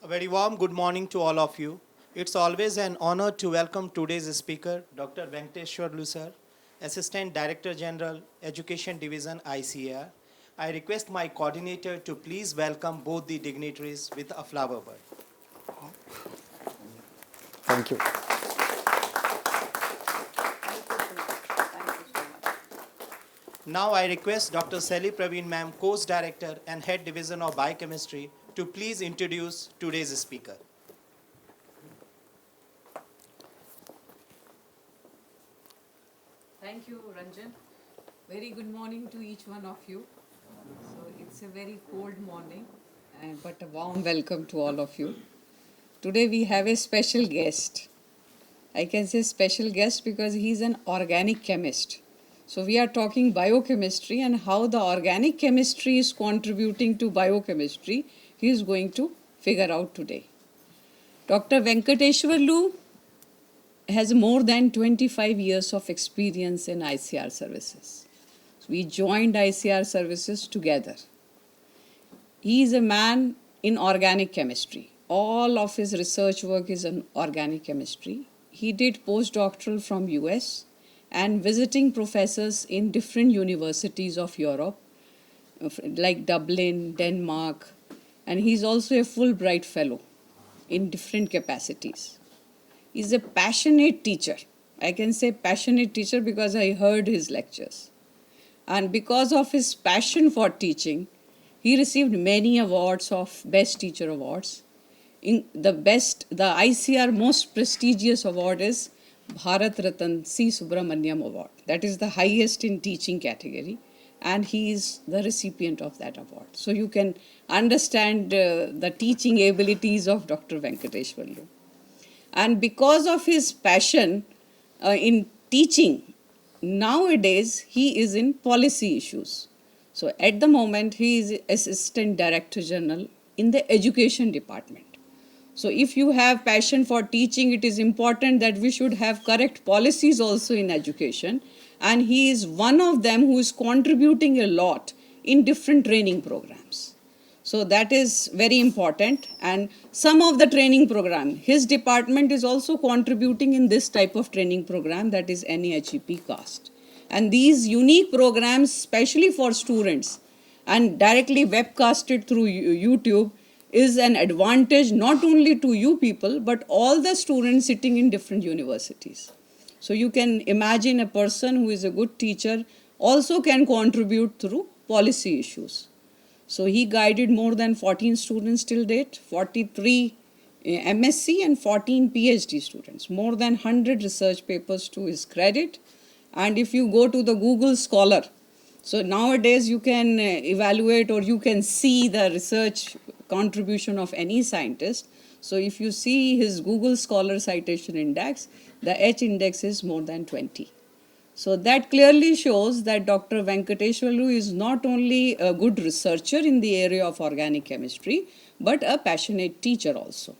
A very warm good morning to all of you. It's always an honor to welcome today's speaker, Dr. Venkateshwar Lusar, Assistant Director General, Education Division, ICAR. I request my coordinator to please welcome both the dignitaries with a flower bud. Thank you. Now I request Dr. Sally Praveen Ma'am, Course Director and Head Division of Biochemistry, to please introduce today's speaker. Thank you, Ranjan. Very good morning to each one of you. So it's a very cold morning, but a warm welcome to all of you. Today we have a special guest. I can say special guest because he's an organic chemist. So we are talking biochemistry and how the organic chemistry is contributing to biochemistry. He is going to figure out today. Dr. Venkateshwarlu has more than 25 years of experience in ICAR services. We joined ICAR services together. He is a man in organic chemistry. All of his research work is in organic chemistry. He did postdoctoral from US and visiting professors in different universities of Europe, like Dublin, Denmark, and he's also a Fulbright fellow in different capacities. He's a passionate teacher. I can say passionate teacher because I heard his lectures. And because of his passion for teaching, he received many awards of Best Teacher Awards. The ICAR most prestigious award is Bharat Ratan C. Subramaniam Award. That is the highest in teaching category. And he is the recipient of that award. So you can understand the teaching abilities of Dr. Venkateshwarlu. And because of his passion in teaching, nowadays he is in policy issues. So at the moment he is Assistant Director General in the Education Department. So if you have passion for teaching, it is important that we should have correct policies also in education. And he is one of them who is contributing a lot in different training programs. So that is very important. And some of the training program, his department is also contributing in this type of training program, that is NAHEP CAST. And these unique programs, especially for students and directly webcasted through YouTube, is an advantage not only to you people, but all the students sitting in different universities. So you can imagine a person who is a good teacher also can contribute through policy issues. So he guided more than 14 students till date, 43 MSc and 14 PhD students, more than 100 research papers to his credit. And if you go to the Google Scholar, so nowadays you can evaluate or you can see the research contribution of any scientist. So if you see his Google Scholar Citation Index, the H index is more than 20. So that clearly shows that Dr. Venkateshwarlu is not only a good researcher in the area of organic chemistry, but a passionate teacher also.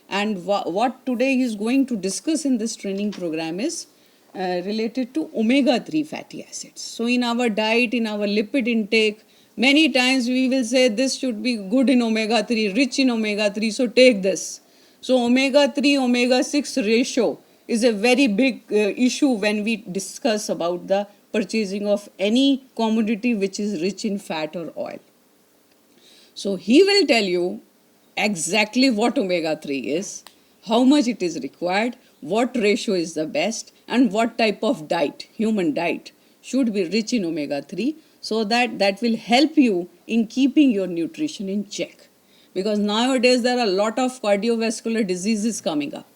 And what today he is going to discuss in this training program is related to omega-3 fatty acids. So in our diet, in our lipid intake, many times we will say this should be good in omega-3, rich in omega-3, so take this. So omega-3, omega-6 ratio is a very big issue when we discuss about the purchasing of any commodity which is rich in fat or oil. So he will tell you exactly what omega-3 is, how much it is required, what ratio is the best, and what type of diet, human diet, should be rich in omega-3, so that will help you in keeping your nutrition in check. Because nowadays there are a lot of cardiovascular diseases coming up.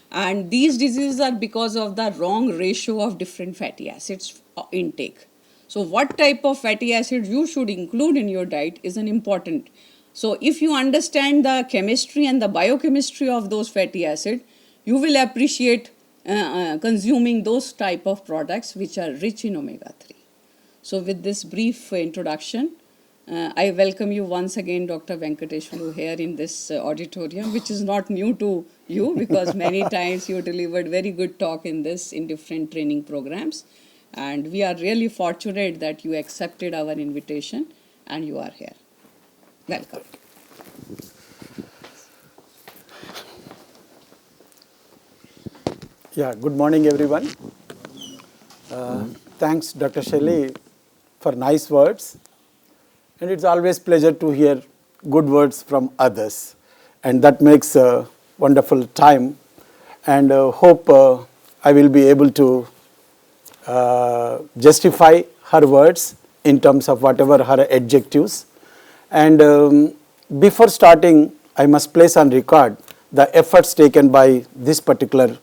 And these diseases are because of the wrong ratio of different fatty acids intake. So what type of fatty acids you should include in your diet is an important. So if you understand the chemistry and the biochemistry of those fatty acids, you will appreciate consuming those type of products which are rich in omega-3. So with this brief introduction, I welcome you once again, Dr. Venkateshwarlu, here in this auditorium, which is not new to you because many times you delivered very good talk in different training programs. And we are really fortunate that you accepted our invitation and you are here. Welcome. Yeah, good morning, everyone. Thanks, Dr. Shelley, for nice words. And it's always pleasure to hear good words from others. And that makes a wonderful time. And hope I will be able to justify her words in terms of whatever her adjectives. And before starting, I must place on record the efforts taken by this particular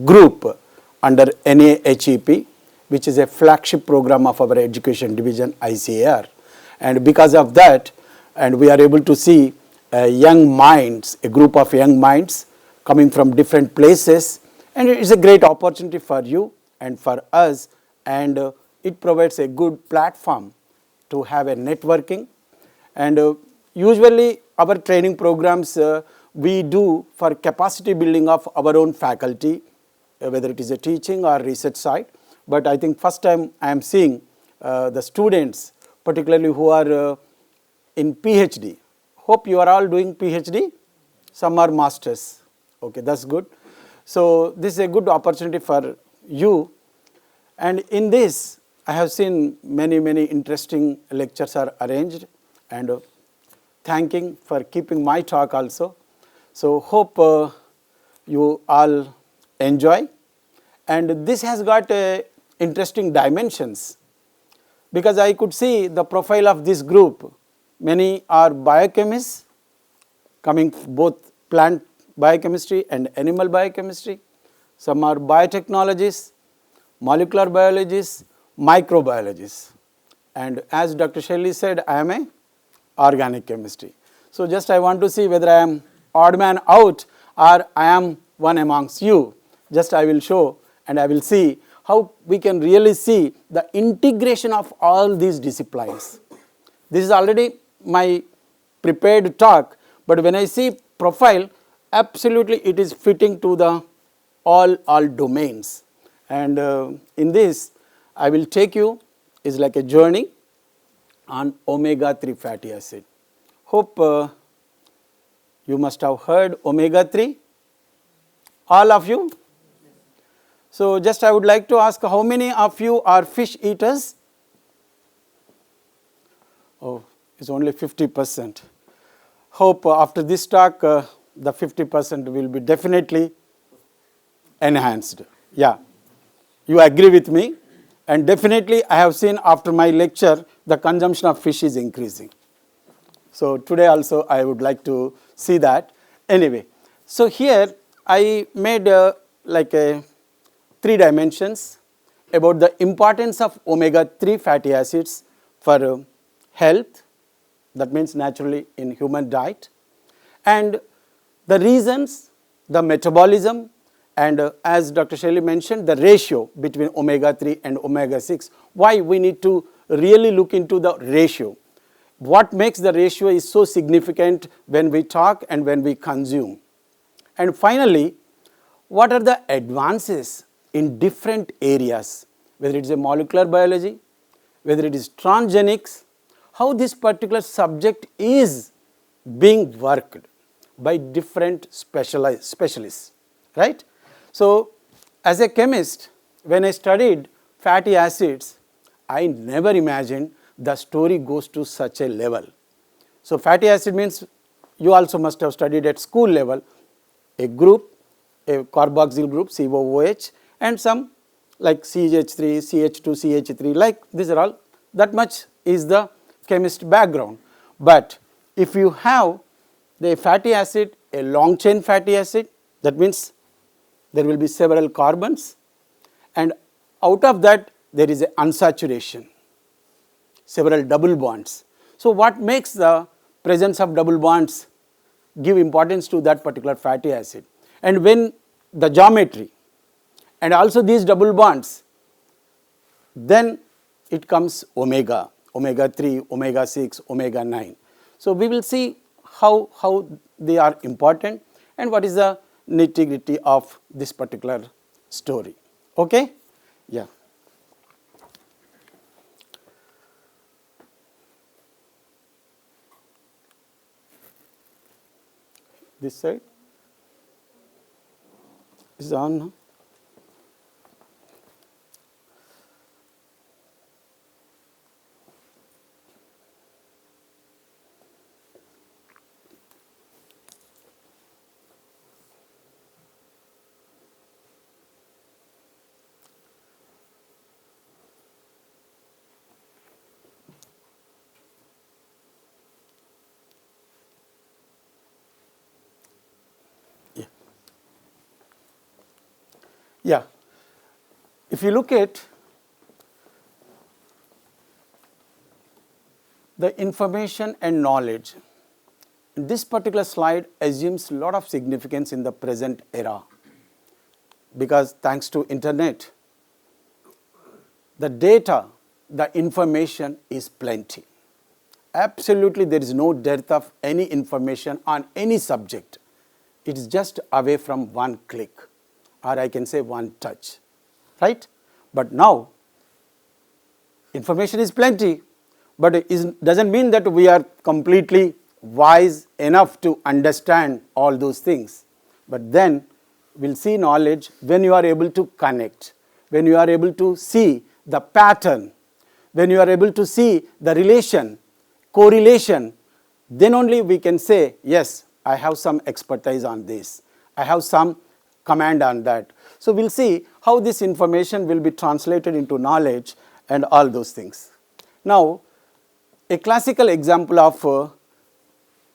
group under NAHEP, which is a flagship program of our education division ICAR. And because of that, and we are able to see young minds, a group of young minds coming from different places, and it is a great opportunity for you and for us, and it provides a good platform to have a networking. And usually our training programs we do for capacity building of our own faculty, whether it is a teaching or research side. But I think first time I am seeing the students, particularly who are in PhD. Hope you are all doing PhD. Some are masters. Okay, that's good. So this is a good opportunity for you. And in this, I have seen many interesting lectures are arranged, and thanking for keeping my talk also. So hope you all enjoy. And this has got interesting dimensions, because I could see the profile of this group. Many are biochemists, coming both plant biochemistry and animal biochemistry. Some are biotechnologists, molecular biologists, microbiologists. And as Dr. Shelley said, I am a organic chemistry. So just I want to see whether I am odd man out or I am one amongst you. Just I will show, and I will see how we can really see the integration of all these disciplines. This is already my prepared talk, but when I see profile, absolutely it is fitting to the all domains. And in this, I will take you, is like a journey on omega-3 fatty acid. Hope you must have heard omega-3, all of you. So just I would like to ask, how many of you are fish eaters? Oh, it's only 50%. Hope after this talk, the 50% will be definitely enhanced. Yeah, you agree with me? And definitely I have seen after my lecture, the consumption of fish is increasing. So today also I would like to see that. Anyway, so here I made like a 3 dimensions about the importance of omega-3 fatty acids for health, that means naturally in human diet, and the reasons, the metabolism, and as Dr. Shelley mentioned, the ratio between omega-3 and omega-6, why we need to really look into the ratio. What makes the ratio is so significant when we talk and when we consume. And finally, what are the advances in different areas, whether it is a molecular biology, whether it is transgenics, how this particular subject is being worked by different specialists, right? So as a chemist, when I studied fatty acids, I never imagined the story goes to such a level. So fatty acid means, you also must have studied at school level, a group, a carboxyl group, COOH, and some like CH3, CH2, CH3, like these are all, that much is the chemist background. But if you have the fatty acid, a long chain fatty acid, that means there will be several carbons, and out of that there is an unsaturation, several double bonds. So what makes the presence of double bonds give importance to that particular fatty acid? And when the geometry and also these double bonds, then it comes omega, omega-3, omega-6, omega-9. So we will see how they are important and what is the nitty-gritty of this particular story. Okay? Yeah. This side. Is on now? Yeah. If you look at the information and knowledge, this particular slide assumes a lot of significance in the present era because thanks to internet, the data, the information is plenty. Absolutely there is no dearth of any information on any subject. It is just away from one click, or I can say one touch, right? But now, information is plenty, but it doesn't mean that we are completely wise enough to understand all those things. But then we'll see knowledge when you are able to connect, when you are able to see the pattern, when you are able to see the relation, correlation, then only we can say, yes, I have some expertise on this, I have some command on that. So we'll see how this information will be translated into knowledge and all those things. Now, a classical example of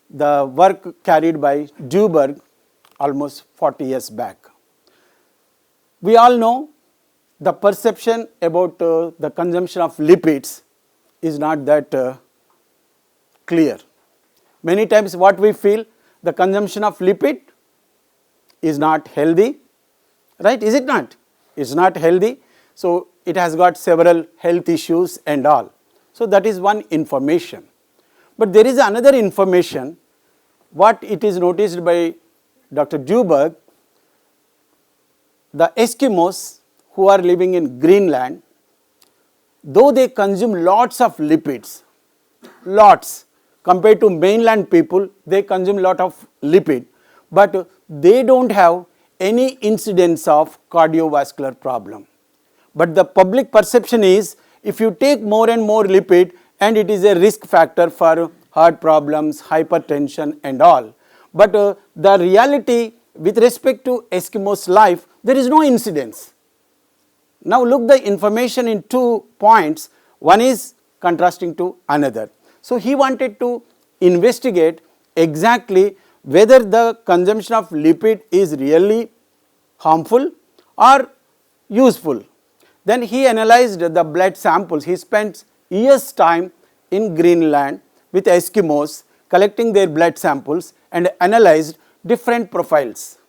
the work carried by Duberg almost 40 years back. We all know the perception about the consumption of lipids is not that clear. Many times what we feel, the consumption of lipid is not healthy, right? Is it not? It's not healthy. So it has got several health issues and all. So that is one information. But there is another information, what it is noticed by Dr. Duberg, the Eskimos who are living in Greenland, though they consume lots of lipids, lots, compared to mainland people, they consume lot of lipid, but they don't have any incidence of cardiovascular problem. But the public perception is, if you take more and more lipid, and it is a risk factor for heart problems, hypertension and all. But the reality with respect to Eskimos' life, there is no incidence. Now look the information in 2 points, one is contrasting to another. So he wanted to investigate exactly whether the consumption of lipid is really harmful or useful. Then he analyzed the blood samples. He spent years time in Greenland with Eskimos collecting their blood samples and analyzed different profiles,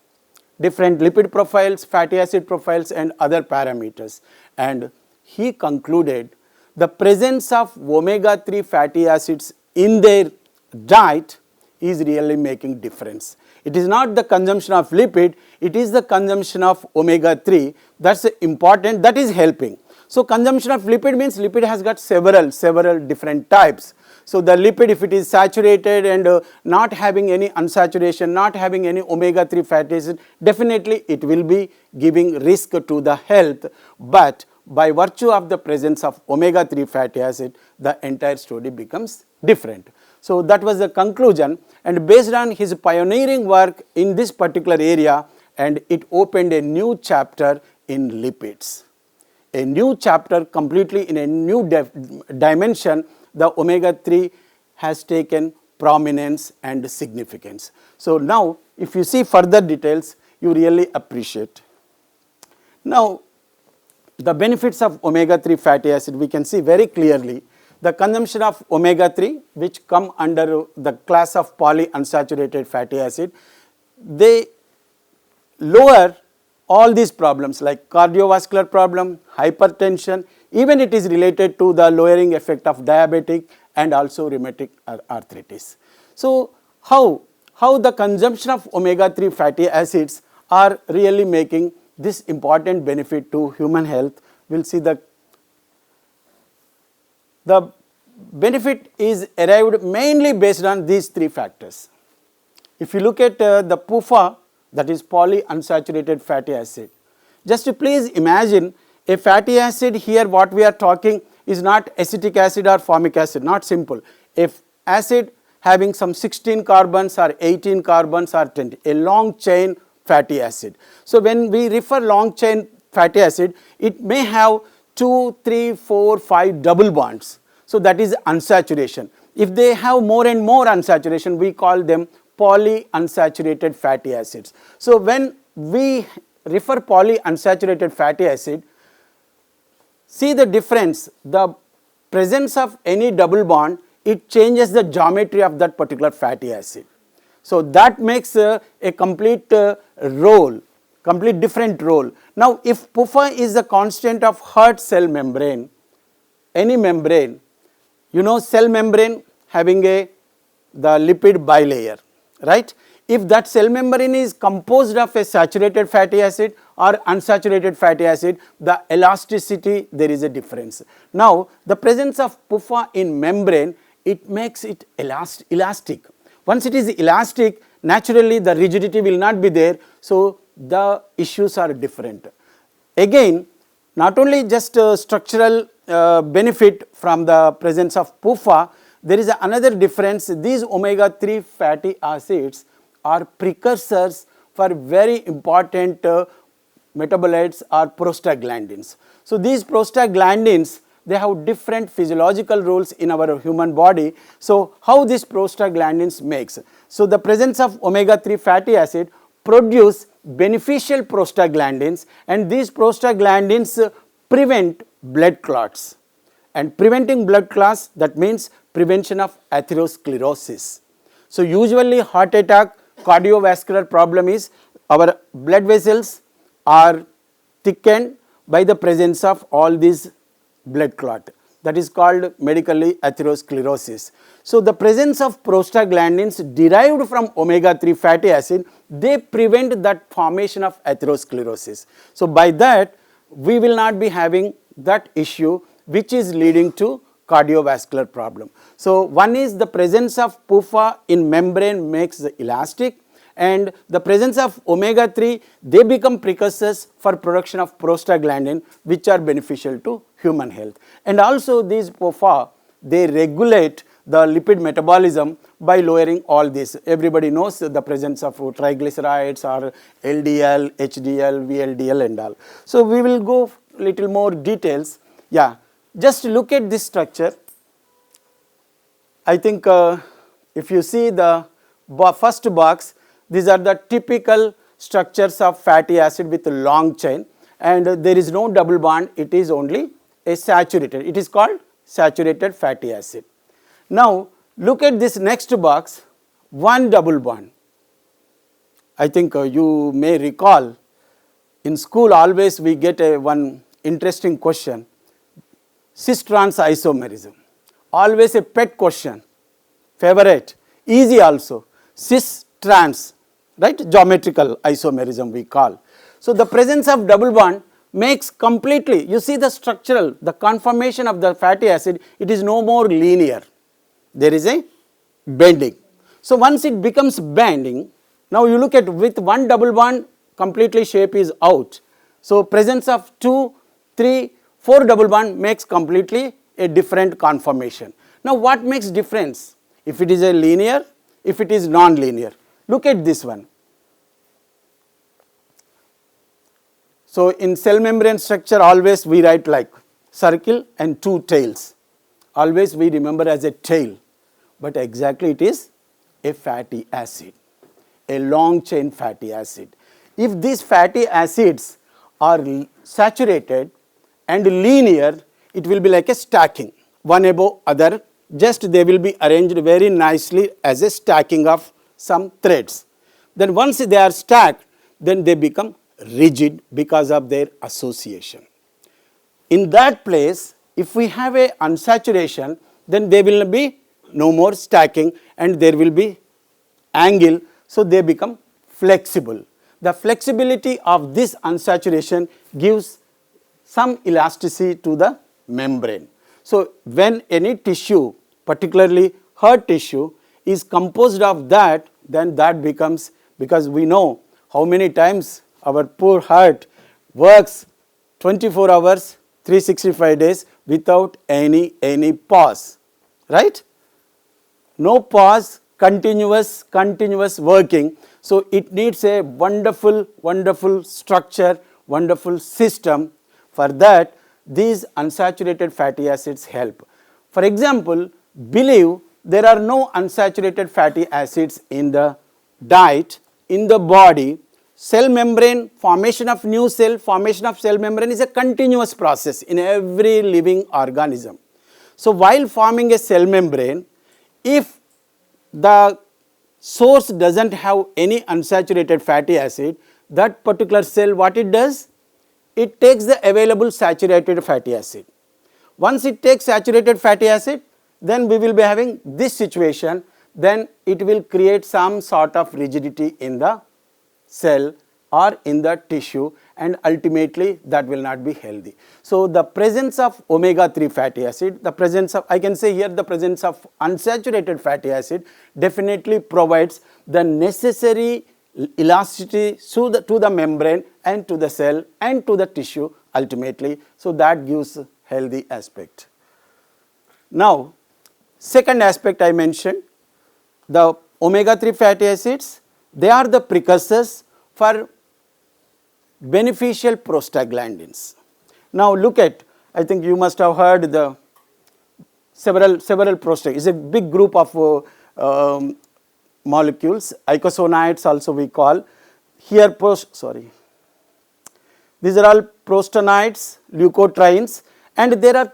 different lipid profiles, fatty acid profiles and other parameters. And he concluded the presence of omega-3 fatty acids in their diet is really making difference. It is not the consumption of lipid, it is the consumption of omega-3 that's important, that is helping. So consumption of lipid means lipid has got several different types. So the lipid, if it is saturated and not having any unsaturation, not having any omega-3 fatty acid, definitely it will be giving risk to the health, but by virtue of the presence of omega-3 fatty acid, the entire story becomes different. So that was the conclusion, and based on his pioneering work in this particular area, and it opened a new chapter in lipids. A new chapter completely in a new dimension, the omega-3 has taken prominence and significance. So now if you see further details, you really appreciate. Now the benefits of omega-3 fatty acid, we can see very clearly. The consumption of omega-3, which come under the class of polyunsaturated fatty acid, they lower all these problems like cardiovascular problem, hypertension, even it is related to the lowering effect of diabetic and also rheumatic arthritis. So how the consumption of omega-3 fatty acids are really making this important benefit to human health? We'll see the benefit is arrived mainly based on these 3 factors. If you look at the PUFA, that is polyunsaturated fatty acid. Just to please imagine a fatty acid here, what we are talking is not acetic acid or formic acid, not simple. If acid having some 16 carbons or 18 carbons or 20, a long chain fatty acid. So when we refer long chain fatty acid, it may have 2, 3, 4, 5 double bonds. So that is unsaturation. If they have more and more unsaturation, we call them polyunsaturated fatty acids. So when we refer polyunsaturated fatty acid, see the difference, the presence of any double bond, it changes the geometry of that particular fatty acid. So that makes a complete role, complete different role. Now if PUFA is the constant of hard cell membrane, any membrane, you know cell membrane having the lipid bilayer, right? If that cell membrane is composed of a saturated fatty acid or unsaturated fatty acid, the elasticity, there is a difference. Now the presence of PUFA in membrane, it makes it elastic. Once it is elastic, naturally the rigidity will not be there, so the issues are different. Again, not only just structural benefit from the presence of PUFA, there is another difference. These omega-3 fatty acids are precursors for very important metabolites or prostaglandins. So these prostaglandins, they have different physiological roles in our human body. So how this prostaglandins makes? So the presence of omega-3 fatty acid produce beneficial prostaglandins, and these prostaglandins prevent blood clots. And preventing blood clots, that means prevention of atherosclerosis. So usually heart attack, cardiovascular problem is our blood vessels are thickened by the presence of all these blood clot. That is called medically atherosclerosis. So the presence of prostaglandins derived from omega-3 fatty acid, they prevent that formation of atherosclerosis. So by that, we will not be having that issue which is leading to cardiovascular problem. So one is the presence of PUFA in membrane makes the elastic, and the presence of omega-3, they become precursors for production of prostaglandin, which are beneficial to human health. And also these PUFA, they regulate the lipid metabolism by lowering all this. Everybody knows the presence of triglycerides or LDL, HDL, VLDL and all. So we will go little more details. Yeah, just look at this structure. I think if you see the first box, these are the typical structures of fatty acid with a long chain, and there is no double bond, it is only a saturated, it is called saturated fatty acid. Now look at this next box, one double bond. I think you may recall in school always we get one interesting question, cis-trans isomerism, always a pet question, favorite, easy also, cis-trans, right, geometrical isomerism we call. So the presence of double bond makes completely, you see the structural, the conformation of the fatty acid, it is no more linear, there is a bending. So once it becomes bending, now you look at with one double bond, completely shape is out. So presence of 2, 3, 4 double bond makes completely a different conformation. Now what makes difference? If it is a linear, if it is non-linear. Look at this one. So in cell membrane structure always we write like circle and 2 tails. Always we remember as a tail, but exactly it is a fatty acid, a long chain fatty acid. If these fatty acids are saturated and linear, it will be like a stacking, one above other, just they will be arranged very nicely as a stacking of some threads. Then once they are stacked, then they become rigid because of their association. In that place, if we have a unsaturation, then there will be no more stacking and there will be angle, so they become flexible. The flexibility of this unsaturation gives some elasticity to the membrane. So when any tissue, particularly heart tissue, is composed of that, then that becomes, because we know how many times our poor heart works 24 hours, 365 days without any pause, right? No pause, continuous working. So it needs a wonderful structure, wonderful system. For that, these unsaturated fatty acids help. For example, believe there are no unsaturated fatty acids in the diet, in the body. Cell membrane, formation of new cell, formation of cell membrane is a continuous process in every living organism. So while forming a cell membrane, if the source doesn't have any unsaturated fatty acid, that particular cell, what it does? It takes the available saturated fatty acid. Once it takes saturated fatty acid, then we will be having this situation, then it will create some sort of rigidity in the cell or in the tissue, and ultimately that will not be healthy. So the presence of omega-3 fatty acid, the presence of, I can say here, the presence of unsaturated fatty acid definitely provides the necessary elasticity to the membrane and to the cell and to the tissue ultimately. So that gives healthy aspect. Now, second aspect I mentioned, the omega-3 fatty acids, they are the precursors for beneficial prostaglandins. Now look at, I think you must have heard the several prostaglandins. It's a big group of molecules, icosanoids also we call. Here these are all prostanoids, leukotrienes, and there are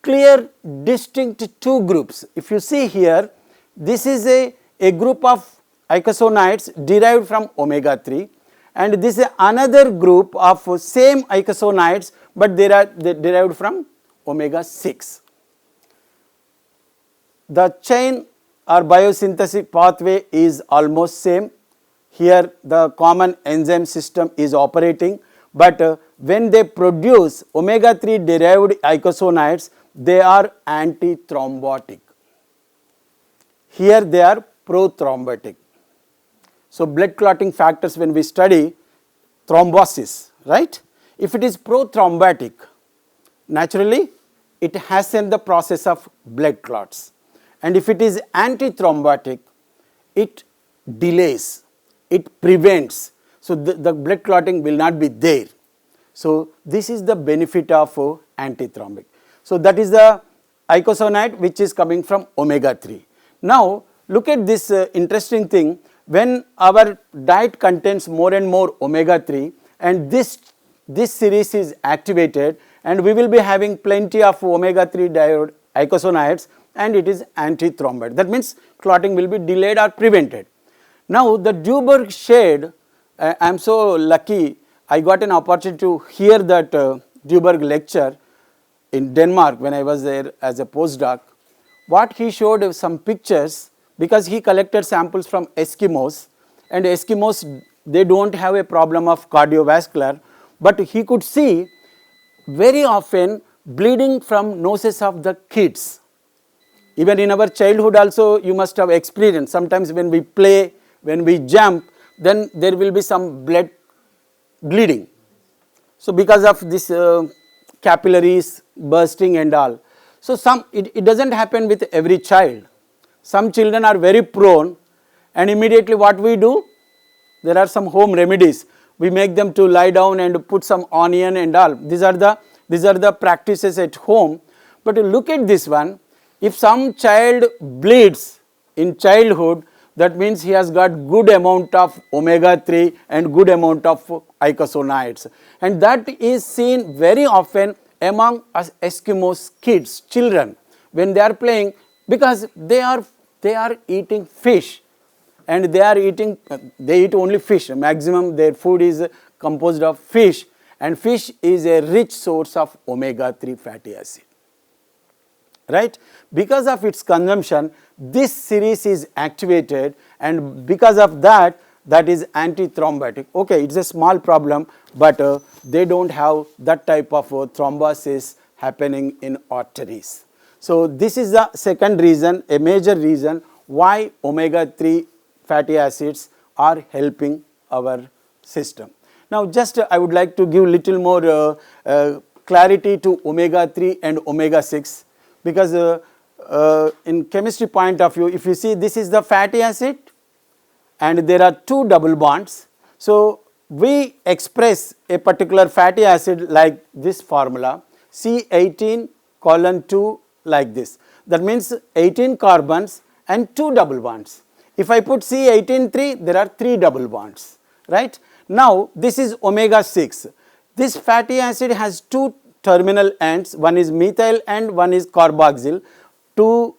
clear distinct two groups. If you see here, this is a group of icosanoids derived from omega-3, and this is another group of same icosanoids, but they derived from omega-6. The chain or biosynthetic pathway is almost same. Here the common enzyme system is operating, but when they produce omega-3 derived icosanoids, they are antithrombotic. Here they are prothrombotic. So blood clotting factors, when we study thrombosis, right? If it is prothrombotic, naturally it hastens the process of blood clots. And if it is antithrombotic, it delays, it prevents. So the blood clotting will not be there. So this is the benefit of antithrombic. So that is the icosanoid which is coming from omega-3. Now look at this interesting thing. When our diet contains more and more omega-3, and this series is activated, and we will be having plenty of omega-3 derived icosanoids, and it is antithrombotic. That means clotting will be delayed or prevented. Now the Duberg shade, I am so lucky, I got an opportunity to hear that Duberg lecture in Denmark when I was there as a postdoc. What he showed some pictures, because he collected samples from Eskimos, and Eskimos, they don't have a problem of cardiovascular, but he could see very often bleeding from noses of the kids. Even in our childhood also you must have experienced, sometimes when we play, when we jump, then there will be some blood bleeding. So because of this capillaries bursting and all. So it doesn't happen with every child. Some children are very prone, and immediately what we do, there are some home remedies. We make them to lie down and put some onion and all. These are the practices at home. But look at this one. If some child bleeds in childhood, that means he has got good amount of omega-3 and good amount of icosanoids. And that is seen very often among us Eskimos kids, children, when they are playing, because they are eating fish, and they eat only fish. Maximum their food is composed of fish, and fish is a rich source of omega-3 fatty acid. Right? Because of its consumption, this series is activated, and because of that, that is antithrombotic. Okay, it's a small problem, but they don't have that type of thrombosis happening in arteries. So this is the second reason, a major reason why omega-3 fatty acids are helping our system. Now just I would like to give little more clarity to omega 3 and omega 6, because in chemistry point of view, if you see, this is the fatty acid and there are two double bonds. So we express a particular fatty acid like this formula, C18:2, like this. That means 18 carbons and 2 double bonds. If I put C18:3, there are 3 double bonds, right? Now this is omega 6. This fatty acid has 2 terminal ends, one is methyl and one is carboxyl. To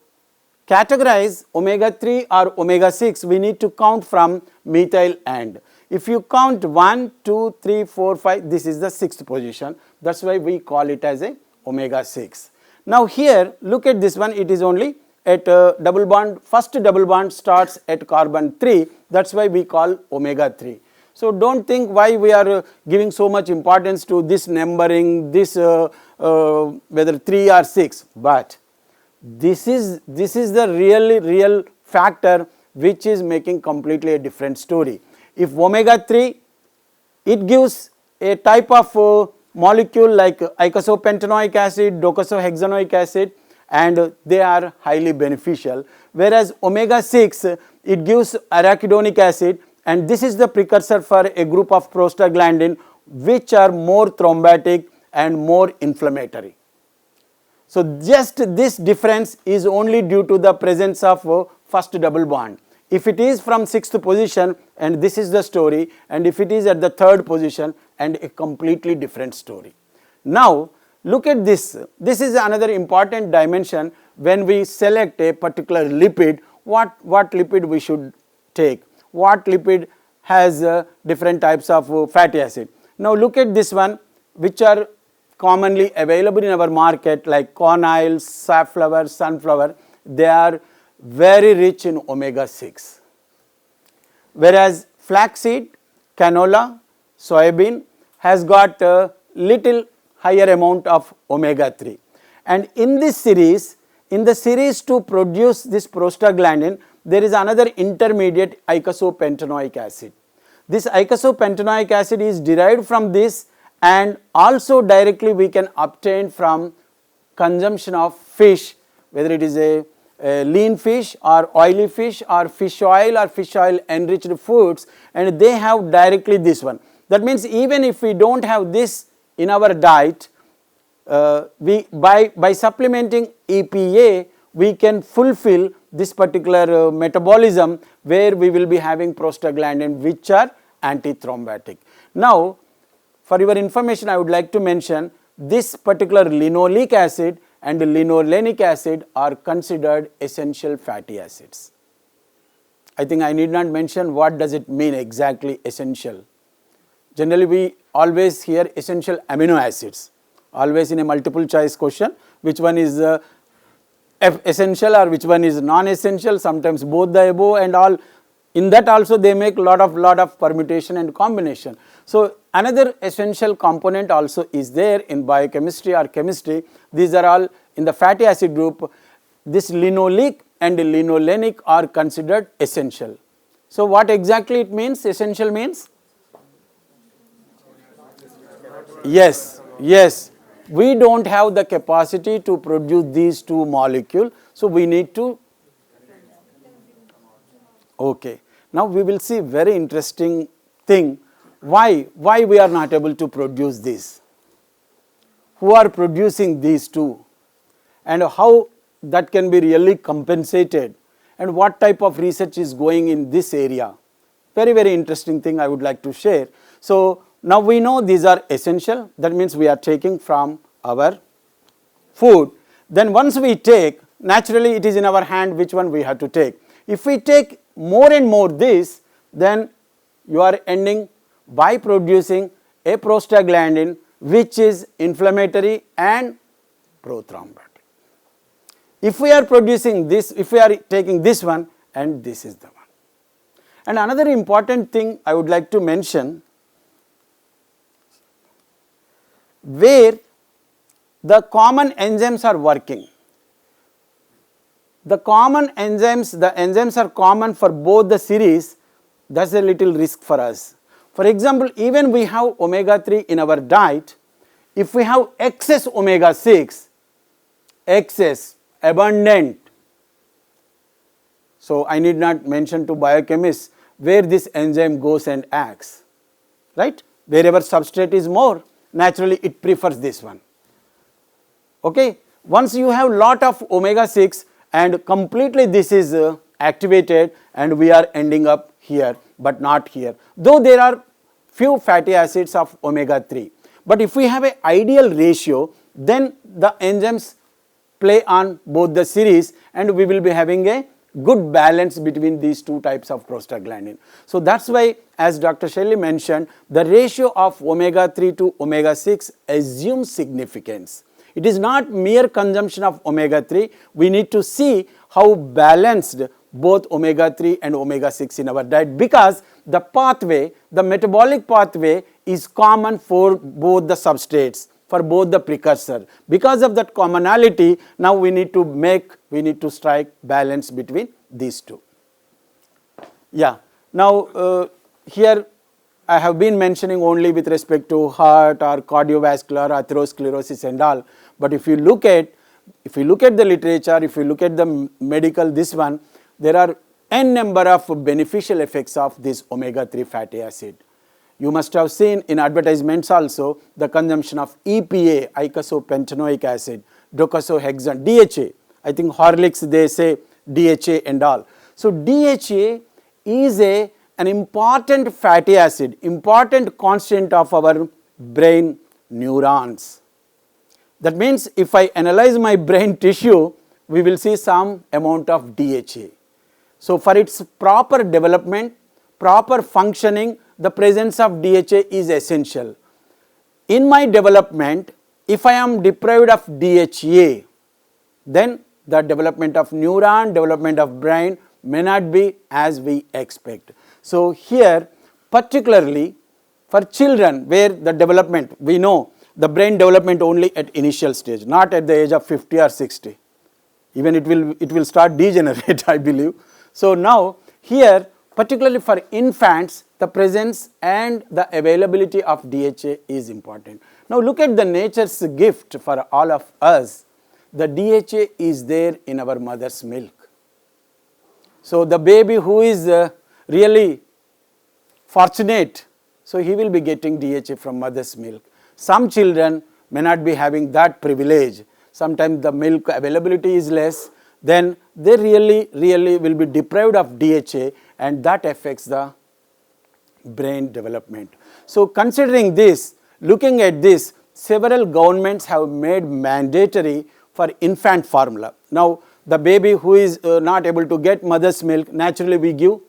categorize omega 3 or omega 6, we need to count from methyl end. If you count 1, 2, 3, 4, 5, this is the 6th position. That is why we call it as a omega 6. Now here, look at this one, it is only at double bond, first double bond starts at carbon 3, that is why we call omega 3. So don't think why we are giving so much importance to this numbering, this whether 3 or 6, but this is the real factor which is making completely a different story. If omega 3, it gives a type of molecule like icosapentaenoic acid, docosahexaenoic acid, and they are highly beneficial, whereas omega 6, it gives arachidonic acid, and this is the precursor for a group of prostaglandin which are more thrombotic and more inflammatory. So just this difference is only due to the presence of first double bond. If it is from 6th position, and this is the story, and if it is at the 3rd position, and a completely different story. Now look at this. This is another important dimension when we select a particular lipid, what lipid we should take, what lipid has different types of fatty acid. Now look at this one, which are commonly available in our market like corn oil, safflower, sunflower. They are very rich in omega 6, whereas flaxseed, canola, soybean has got a little higher amount of omega 3. And in this series, to produce this prostaglandin, there is another intermediate, icosapentaenoic acid. This icosapentaenoic acid is derived from this, and also directly we can obtain from consumption of fish, whether it is a lean fish or oily fish or fish oil enriched foods, and they have directly this one. That means even if we don't have this in our diet, we by supplementing EPA, we can fulfill this particular metabolism where we will be having prostaglandin which are antithrombotic. Now for your information, I would like to mention this particular linoleic acid and linolenic acid are considered essential fatty acids. I think I need not mention what does it mean exactly essential. Generally we always hear essential amino acids, always in a multiple choice question, which one is essential or which one is non-essential, sometimes both the above and all. In that also they make lot of permutation and combination. So another essential component also is there in biochemistry or chemistry. These are all in the fatty acid group. This linoleic and linolenic are considered essential. So what exactly it means? Essential means? Yes. We don't have the capacity to produce these two molecules, so we need to. Okay. Now we will see very interesting thing. Why we are not able to produce this? Who are producing these two? And how that can be really compensated? And what type of research is going in this area? Very interesting thing I would like to share. So now we know these are essential. That means we are taking from our food. Then once we take, naturally it is in our hand which one we have to take. If we take more and more this, then you are ending by producing a prostaglandin which is inflammatory and prothrombotic. If we are producing this, if we are taking this one, and this is the one. And another important thing I would like to mention, where the common enzymes are working. The enzymes are common for both the series. That's a little risk for us. For example, even we have omega-3 in our diet, if we have excess omega-6, excess, abundant, so I need not mention to biochemists where this enzyme goes and acts, right? Wherever substrate is more, naturally it prefers this one. Okay, once you have lot of omega-6 and completely this is activated and we are ending up here but not here, though there are few fatty acids of omega-3. But if we have an ideal ratio, then the enzymes play on both the series and we will be having a good balance between these two types of prostaglandin. So that's why, as Dr. Shelley mentioned, the ratio of omega-3 to omega-6 assumes significance. It is not mere consumption of omega-3. We need to see how balanced both omega-3 and omega-6 in our diet, because the pathway, the metabolic pathway is common for both the substrates, for both the precursor. Because of that commonality, now we need to strike balance between these two. Yeah. Now here I have been mentioning only with respect to heart or cardiovascular, atherosclerosis and all. But if you look at the literature, if you look at the medical, this one, there are n number of beneficial effects of this omega-3 fatty acid. You must have seen in advertisements also the consumption of EPA, eicosapentaenoic acid, docosahexaene, DHA. I think Horlicks they say DHA and all. So DHA is an important fatty acid, important constant of our brain neurons. That means if I analyze my brain tissue, we will see some amount of DHA. So for its proper development, proper functioning, the presence of DHA is essential. In my development, if I am deprived of DHA, then the development of neuron, development of brain may not be as we expect. So here, particularly for children where the development, we know the brain development only at initial stage, not at the age of 50 or 60. Even it will start degenerate, I believe. So now here, particularly for infants, the presence and the availability of DHA is important. Now look at the nature's gift for all of us. The DHA is there in our mother's milk. So the baby who is really fortunate, so he will be getting DHA from mother's milk. Some children may not be having that privilege. Sometimes the milk availability is less, then they really will be deprived of DHA, and that affects the brain development. So considering this, looking at this, several governments have made mandatory for infant formula. Now the baby who is not able to get mother's milk, naturally we give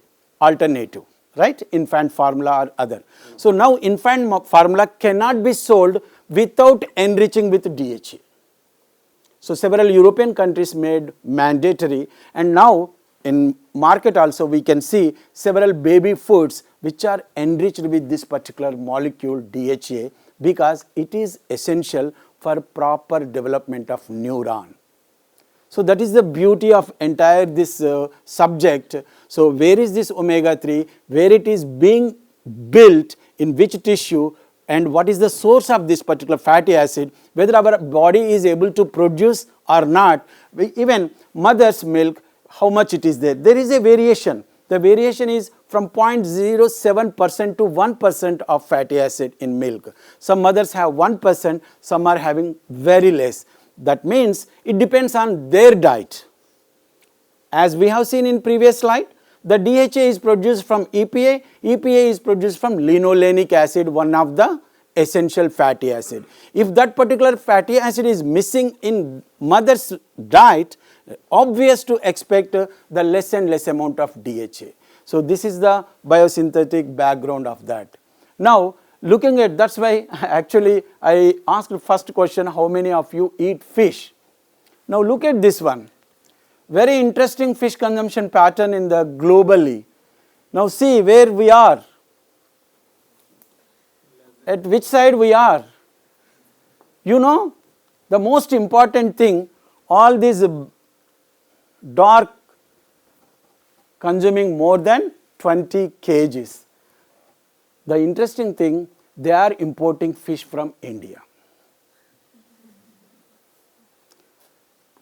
alternative, right? Infant formula or other. So now infant formula cannot be sold without enriching with DHA. So several European countries made mandatory, and now in market also we can see several baby foods which are enriched with this particular molecule DHA, because it is essential for proper development of neuron. So that is the beauty of entire this subject. So where is this omega-3, where it is being built, in which tissue, and what is the source of this particular fatty acid, whether our body is able to produce or not. Even mother's milk, how much it is there. There is a variation. The variation is from 0.07% to 1% of fatty acid in milk. Some mothers have 1%, some are having very less. That means it depends on their diet. As we have seen in previous slide, the DHA is produced from EPA, EPA is produced from linolenic acid, one of the essential fatty acid. If that particular fatty acid is missing in mother's diet, obvious to expect the less and less amount of DHA. So this is the biosynthetic background of that. Now looking at, that's why actually I asked the first question, how many of you eat fish? Now look at this one. Very interesting fish consumption pattern in the globally. Now see where we are. At which side we are. You know, the most important thing, all these dark consuming more than 20 kgs. the interesting thing, they are importing fish from India.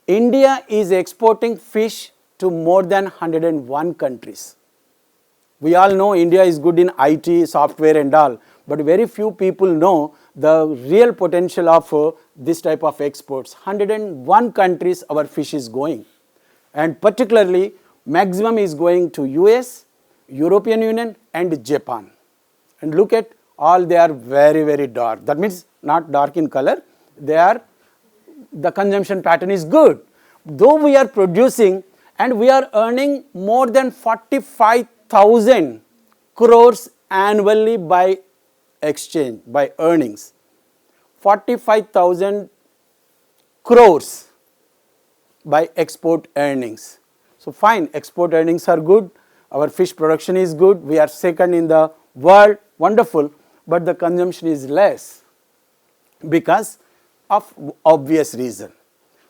India is exporting fish to more than 101 countries. We all know India is good in IT, software and all, but very few people know the real potential of this type of exports. 101 countries our fish is going, and particularly maximum is going to US, European Union and Japan. And look at all, they are very, very dark. That means not dark in color, they are, the consumption pattern is good. Though we are producing and we are earning more than 45,000 crores annually by exchange, by earnings. 45,000 crores by export earnings. So fine, export earnings are good, our fish production is good, we are second in the world, wonderful, but the consumption is less because of obvious reason.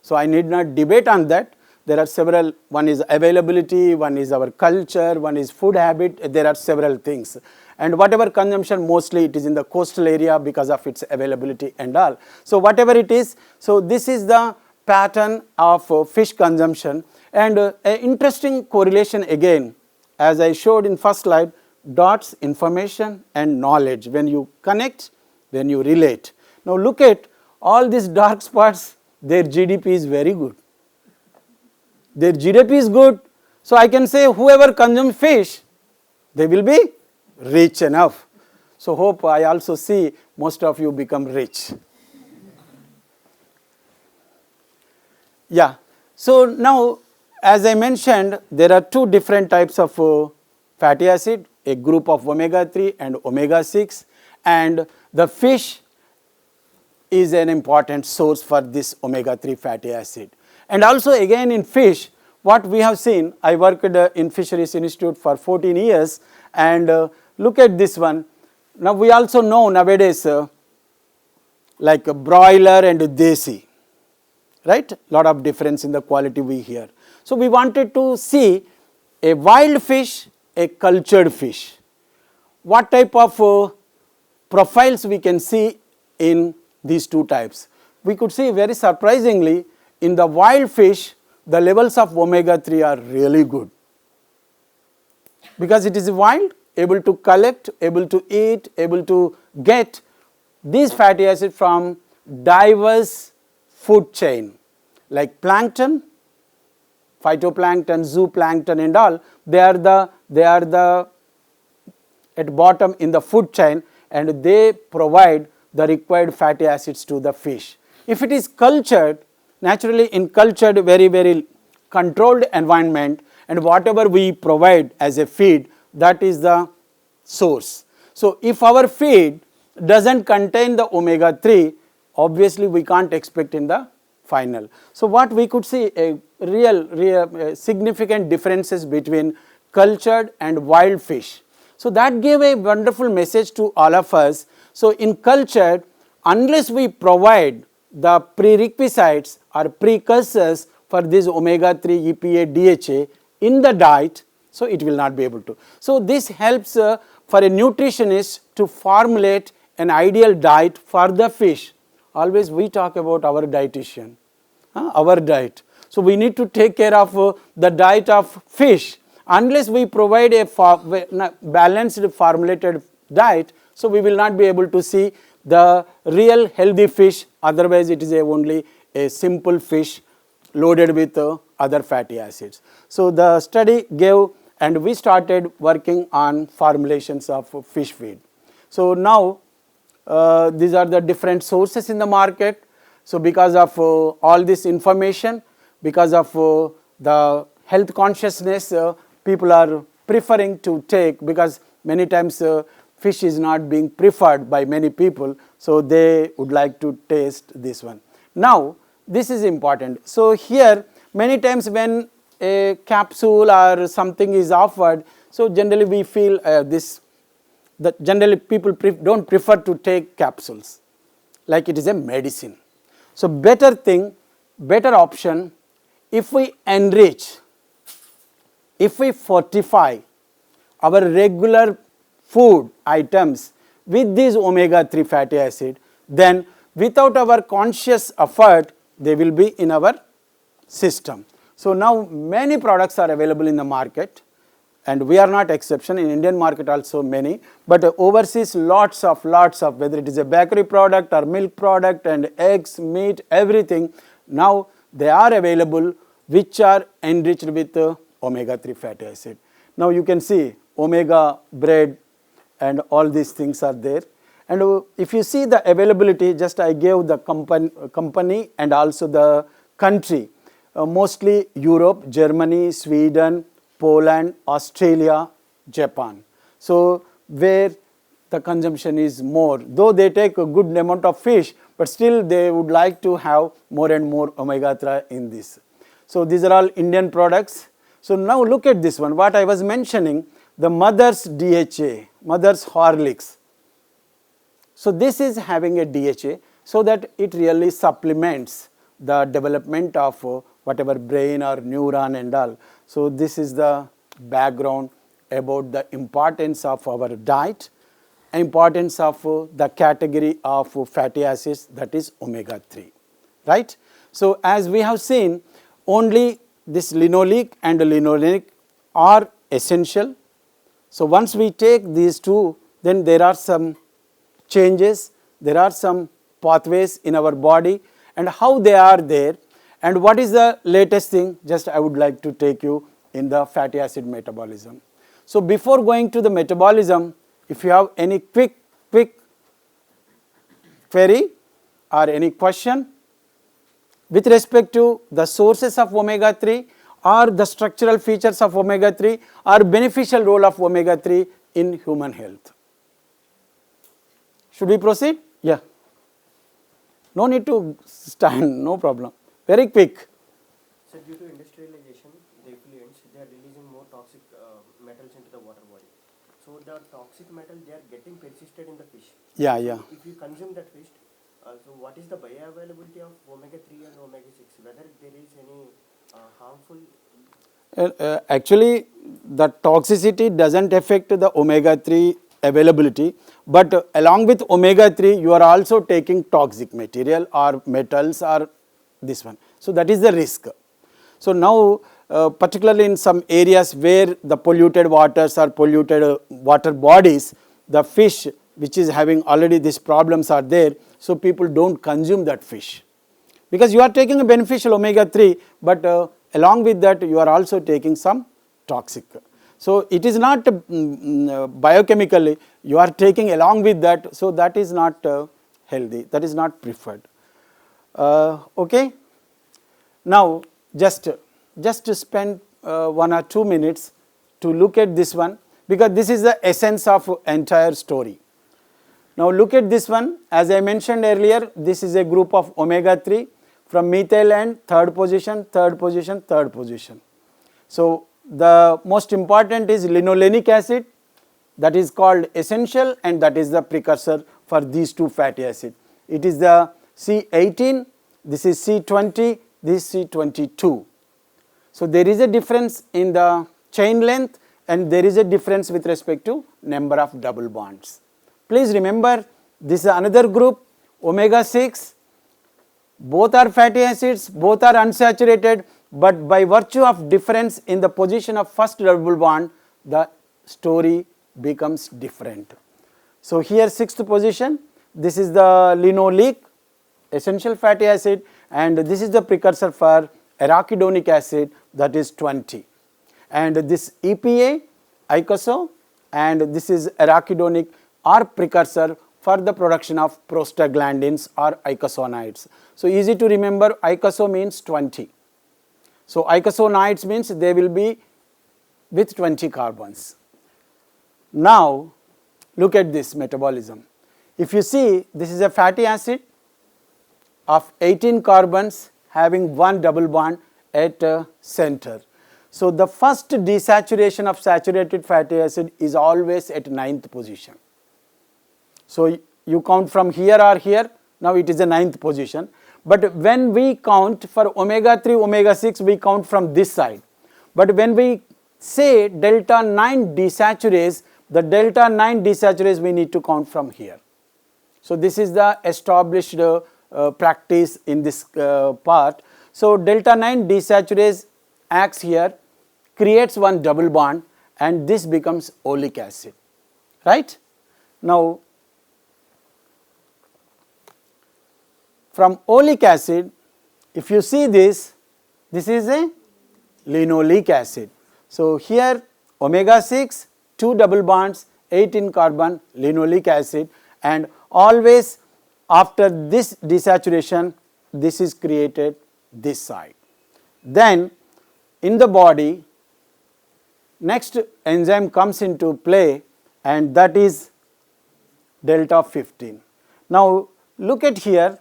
So I need not debate on that. There are several, one is availability, one is our culture, one is food habit, there are several things. And whatever consumption, mostly it is in the coastal area because of its availability and all. So whatever it is, so this is the pattern of fish consumption. And an interesting correlation again, as I showed in first slide, dots, information and knowledge. When you connect, when you relate. Now look at all these dark spots, their GDP is very good. Their GDP is good, so I can say whoever consumes fish, they will be rich enough. So hope I also see most of you become rich. Yeah, so now as I mentioned, there are two different types of fatty acid, a group of omega-3 and omega-6, and the fish is an important source for this omega-3 fatty acid. And also again in fish, what we have seen, I worked in Fisheries Institute for 14 years, and look at this one. Now we also know nowadays like broiler and desi, right? Lot of difference in the quality we hear. So we wanted to see a wild fish, a cultured fish. What type of profiles we can see in these two types. We could see very surprisingly in the wild fish, the levels of omega-3 are really good. Because it is wild, able to collect, able to eat, able to get these fatty acids from diverse food chain like plankton, phytoplankton, zooplankton and all. They are the at bottom in the food chain, and they provide the required fatty acids to the fish. If it is cultured, naturally in cultured very, very controlled environment, and whatever we provide as a feed, that is the source. So if our feed doesn't contain the omega-3, obviously we can't expect in the final. So what we could see a real significant differences between cultured and wild fish. So that gave a wonderful message to all of us. So in cultured, unless we provide the prerequisites or precursors for this omega-3, EPA, DHA in the diet, so it will not be able to. So this helps for a nutritionist to formulate an ideal diet for the fish. Always we talk about our dietitian, our diet. So we need to take care of the diet of fish. Unless we provide a balanced formulated diet, so we will not be able to see the real healthy fish, otherwise it is only a simple fish loaded with other fatty acids. So the study gave, and we started working on formulations of fish feed. So now these are the different sources in the market. So because of all this information, because of the health consciousness, people are preferring to take, because many times fish is not being preferred by many people, so they would like to taste this one. Now this is important. So here many times when a capsule or something is offered, so generally we feel that generally people don't prefer to take capsules like it is a medicine. So better thing, better option, if we enrich, if we fortify our regular food items with these omega-3 fatty acid, then without our conscious effort, they will be in our system. So now many products are available in the market, and we are not exception. In Indian market also many, but overseas lots of whether it is a bakery product or milk product and eggs, meat, everything, now they are available which are enriched with omega-3 fatty acid. Now you can see omega bread and all these things are there. And if you see the availability, just I gave the company and also the country, mostly Europe, Germany, Sweden, Poland, Australia, Japan. So where the consumption is more, though they take a good amount of fish, but still they would like to have more and more omega-3 in this. So these are all Indian products. So now look at this one, what I was mentioning, the mother's DHA, mother's Horlicks. So this is having a DHA so that it really supplements the development of whatever brain or neuron and all. So this is the background about the importance of our diet, importance of the category of fatty acids, that is omega-3, right? So as we have seen, only this linoleic and linolenic are essential. So once we take these two, then there are some changes, there are some pathways in our body, and how they are there, and what is the latest thing, just I would like to take you in the fatty acid metabolism. So before going to the metabolism, if you have any quick query or any question with respect to the sources of omega-3 or the structural features of omega-3 or beneficial role of omega-3 in human health. Should we proceed? Yeah. No need to stand, no problem. Very quick. So due to industrialization, the effluents, they are releasing more toxic metals into the water body. So the toxic metal, they are getting persisted in the fish. Yeah. If you consume that fish, so what is the bioavailability of omega-3 and omega-6? Whether there is any harmful? Actually, the toxicity doesn't affect the omega-3 availability, but along with omega-3, you are also taking toxic material or metals or this one. So that is the risk. So now, particularly in some areas where the polluted waters or polluted water bodies, the fish which is having already these problems are there, so people don't consume that fish. Because you are taking a beneficial omega-3, but along with that you are also taking some toxic. So it is not biochemically, you are taking along with that, so that is not healthy, that is not preferred. Okay. Now just to spend 1 or 2 minutes to look at this one, because this is the essence of entire story. Now look at this one, as I mentioned earlier, this is a group of omega-3 from methyl end, third position. So the most important is linolenic acid, that is called essential, and that is the precursor for these two fatty acids. It is the C18, this is C20, this is C22. So there is a difference in the chain length and there is a difference with respect to number of double bonds. Please remember, this is another group, omega-6, both are fatty acids, both are unsaturated, but by virtue of difference in the position of first double bond, the story becomes different. So here 6th position, this is the linoleic essential fatty acid, and this is the precursor for arachidonic acid, that is 20. And this EPA, icoso, and this is arachidonic are precursor for the production of prostaglandins or icosanoids. So easy to remember, icoso means 20. So icosanoids means they will be with 20 carbons. Now look at this metabolism. If you see, this is a fatty acid of 18 carbons having one double bond at center. So the first desaturation of saturated fatty acid is always at 9th position. So you count from here or here, now it is the 9th position. But when we count for omega-3, omega-6, we count from this side. But when we say delta 9 desaturase, the delta 9 desaturase we need to count from here. So this is the established practice in this part. So delta 9 desaturase acts here, creates one double bond, and this becomes oleic acid, right? Now from oleic acid, if you see this, this is a linoleic acid. So here omega 6, 2 double bonds, 18 carbon, linoleic acid, and always after this desaturation, this is created this side. Then in the body, next enzyme comes into play, and that is delta 15. Now look at here,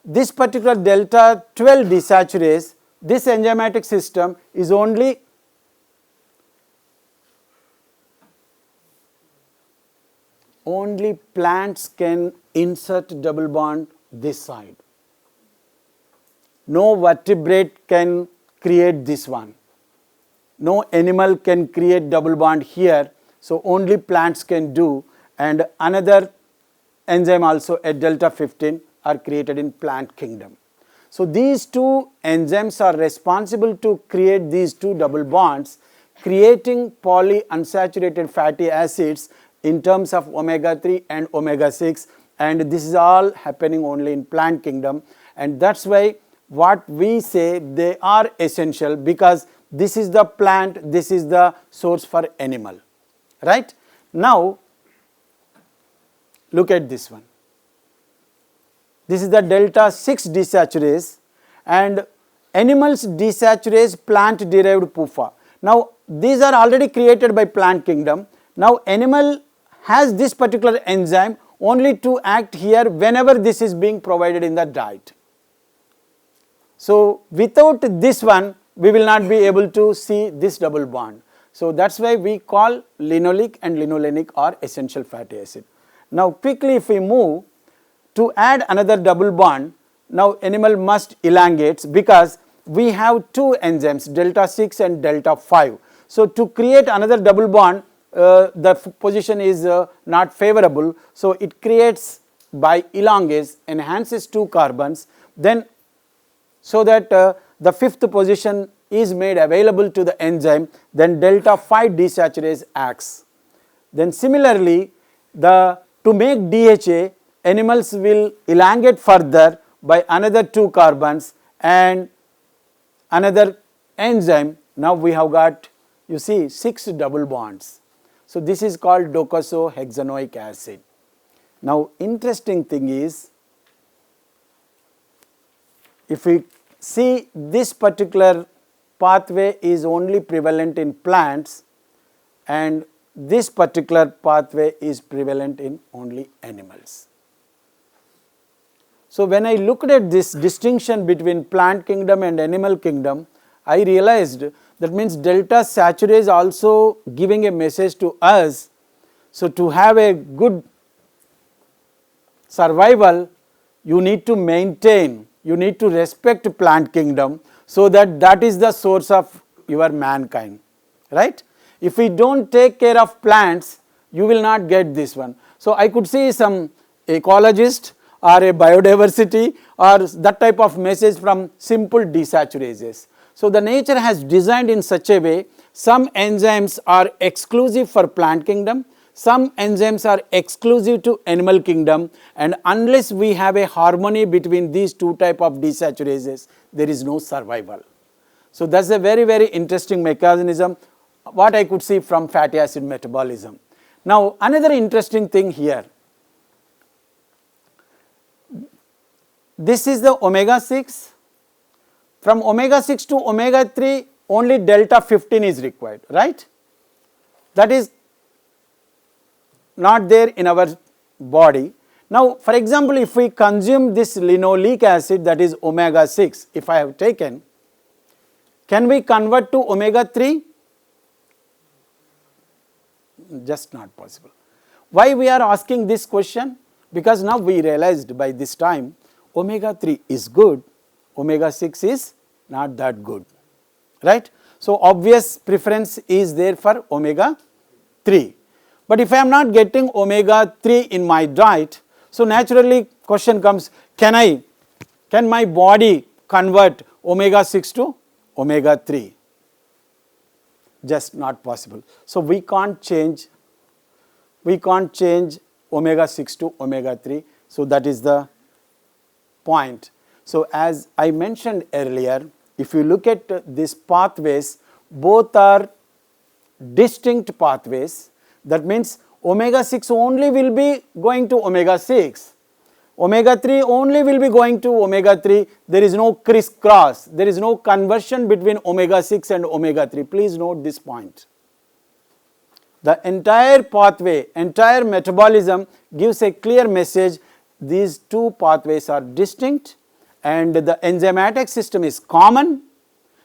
this particular delta 12 desaturase, this enzymatic system is only plants can insert double bond this side. No vertebrate can create this one. No animal can create double bond here, so only plants can do, and another enzyme also at delta 15 are created in plant kingdom. So these two enzymes are responsible to create these two double bonds, creating polyunsaturated fatty acids in terms of omega 3 and omega 6, and this is all happening only in plant kingdom, and that's why what we say they are essential, because this is the plant, this is the source for animal, right? Now look at this one. This is the delta 6 desaturase, and animals desaturase plant derived PUFA. Now these are already created by plant kingdom. Now animal has this particular enzyme only to act here whenever this is being provided in the diet. So without this one, we will not be able to see this double bond. So that's why we call linoleic and linolenic are essential fatty acid. Now quickly if we move to add another double bond, now animal must elongate, because we have two enzymes, delta 6 and delta 5. So to create another double bond, the position is not favorable, so it creates by elongase, enhances 2 carbons, then so that the fifth position is made available to the enzyme, then delta 5 desaturase acts. Then similarly, to make DHA, animals will elongate further by another 2 carbons and another enzyme. Now we have got, you see, 6 double bonds. So this is called docosahexaenoic acid. Now interesting thing is, if we see this particular pathway is only prevalent in plants, and this particular pathway is prevalent in only animals. So when I looked at this distinction between plant kingdom and animal kingdom, I realized that means delta saturase also giving a message to us. So to have a good survival, you need to maintain, you need to respect plant kingdom, so that is the source of your mankind, right? If we don't take care of plants, you will not get this one. So I could see some ecologist or a biodiversity or that type of message from simple desaturases. So the nature has designed in such a way, some enzymes are exclusive for plant kingdom, some enzymes are exclusive to animal kingdom, and unless we have a harmony between these two type of desaturases, there is no survival. So that's a very, very interesting mechanism, what I could see from fatty acid metabolism. Now another interesting thing here, this is the omega 6. From omega 6 to omega 3, only delta 15 is required, right? That is not there in our body. Now for example, if we consume this linoleic acid, that is omega 6, if I have taken, can we convert to omega 3? Just not possible. Why we are asking this question? Because now we realized by this time omega 3 is good, omega 6 is not that good, right? So obvious preference is there for omega 3. But if I am not getting omega 3 in my diet, so naturally question comes, can my body convert omega 6 to omega 3? Just not possible. So we can't change omega 6 to omega 3. So that is the point. So as I mentioned earlier, if you look at these pathways, both are distinct pathways. That means omega 6 only will be going to omega 6. Omega 3 only will be going to omega 3. There is no crisscross. There is no conversion between omega 6 and omega 3. Please note this point. The entire pathway, entire metabolism gives a clear message. These two pathways are distinct and the enzymatic system is common.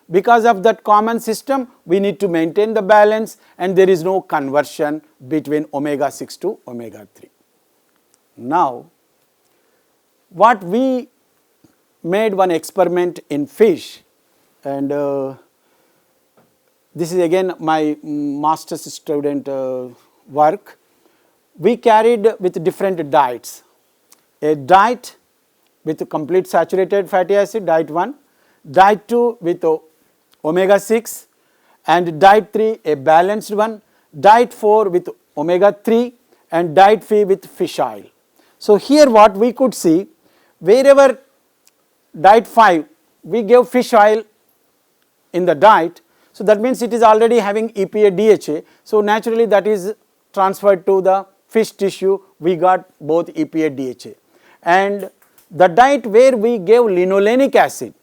Because of that common system, we need to maintain the balance and there is no conversion between omega 6 to omega 3. Now, what we made one experiment in fish, and this is again my master's student work. We carried with different diets. A diet with complete saturated fatty acid, diet 1, diet 2 with omega 6, and diet 3 a balanced one, diet 4 with omega 3 and diet 5 with fish oil. So here what we could see, wherever diet 5 we gave fish oil in the diet, so that means it is already having EPA DHA, so naturally that is transferred to the fish tissue, we got both EPA DHA. And the diet where we gave linolenic acid,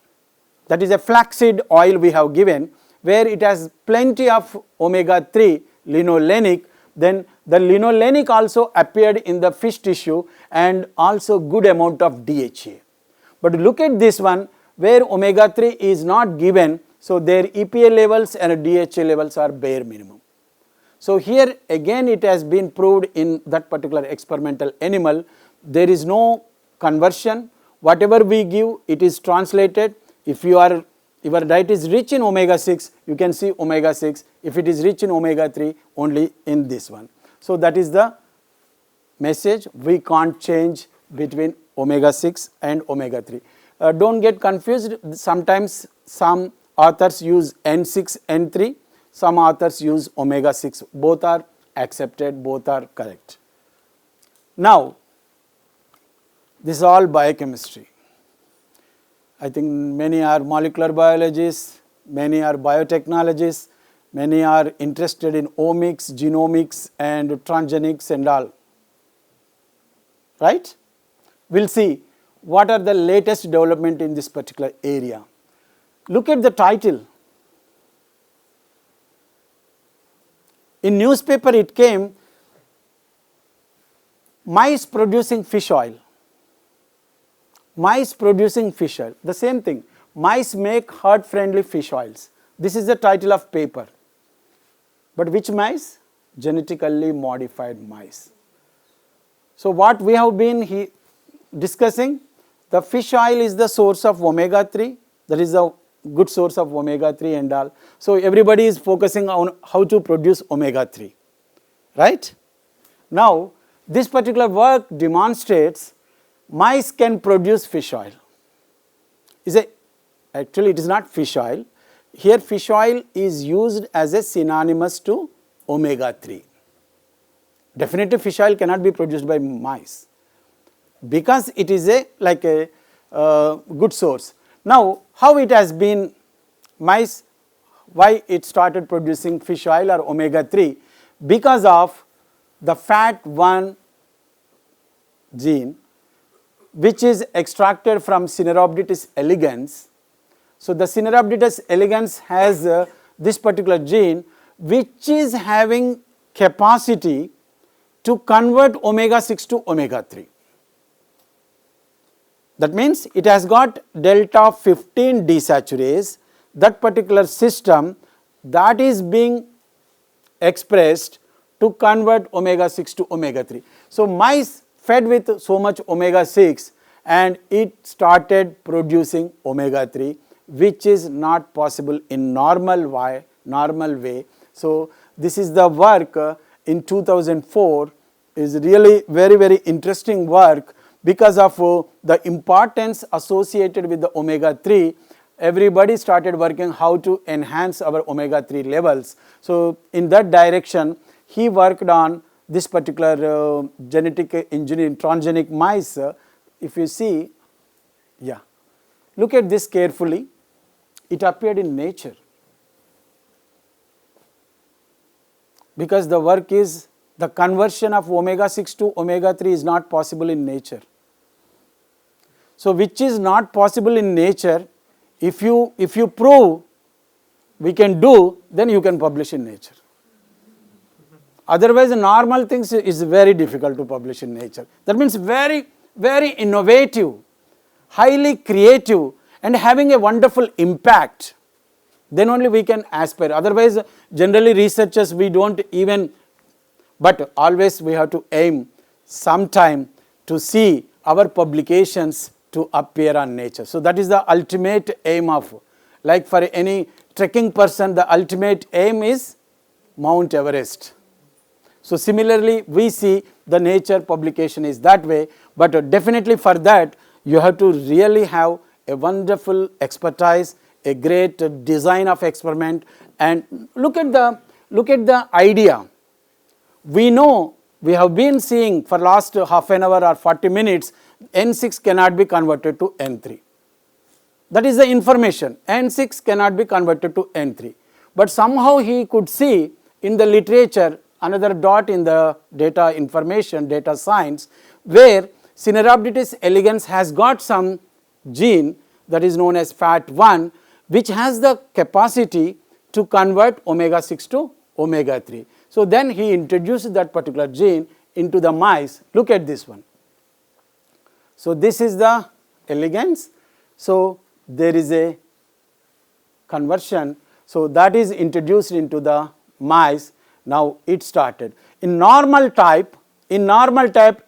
that is a flaxseed oil we have given, where it has plenty of omega 3 linolenic, then the linolenic also appeared in the fish tissue and also good amount of DHA. But look at this one where omega 3 is not given, so their EPA levels and DHA levels are bare minimum. So here again it has been proved in that particular experimental animal, there is no conversion. Whatever we give, it is translated. If your diet is rich in omega 6, you can see omega 6. If it is rich in omega 3, only in this one. So that is the message. We can't change between omega 6 and omega 3. Don't get confused. Sometimes some authors use N6, N3. Some authors use omega 6. Both are accepted, both are correct. Now, this is all biochemistry. I think many are molecular biologists, many are biotechnologists, many are interested in omics, genomics and transgenics and all. Right? We'll see what are the latest development in this particular area. Look at the title. In newspaper it came, mice producing fish oil. Mice producing fish oil, the same thing. Mice make herd-friendly fish oils. This is the title of paper. But which mice? Genetically modified mice. So what we have been discussing, the fish oil is the source of omega 3, that is a good source of omega 3 and all. So everybody is focusing on how to produce omega 3, right? Now this particular work demonstrates mice can produce fish oil. Actually it is not fish oil. Here fish oil is used as a synonymous to omega 3. Definitely fish oil cannot be produced by mice because it is a good source. Now how it has been mice, why it started producing fish oil or omega 3? Because of the FAT1 gene which is extracted from Cineroptitis elegans. So the Cineroptitis elegans has this particular gene which is having capacity to convert omega 6 to omega 3. That means it has got delta 15 desaturase, that particular system that is being expressed to convert omega 6 to omega 3. So mice fed with so much omega 6 and it started producing omega 3, which is not possible in normal way. So this is the work in 2004 is really very, very interesting work because of the importance associated with the omega-3. Everybody started working how to enhance our omega-3 levels. So in that direction, he worked on this particular genetic engineering transgenic mice. If you see, yeah, look at this carefully. It appeared in Nature. Because the work is, the conversion of omega-6 to omega-3 is not possible in Nature. So which is not possible in Nature, if you prove we can do, then you can publish in Nature. Otherwise, normal things is very difficult to publish in Nature. That means very, very innovative, highly creative, and having a wonderful impact. Then only we can aspire. Otherwise, generally researchers, we don't even, but always we have to aim sometime to see our publications to appear on Nature. So that is the ultimate aim of, like for any trekking person, the ultimate aim is Mount Everest. So similarly, we see the Nature publication is that way, but definitely for that, you have to really have a wonderful expertise, a great design of experiment, and look at the idea. We know, we have been seeing for last half an hour or 40 minutes, N6 cannot be converted to N3. That is the information. N6 cannot be converted to N3. But somehow he could see in the literature another dot in the data information, data science, where Cinerabditis elegans has got some gene that is known as FAT1, which has the capacity to convert omega-6 to omega-3. So then he introduced that particular gene into the mice. Look at this one. So this is the elegans. So there is a conversion. So that is introduced into the mice. Now it started. In normal type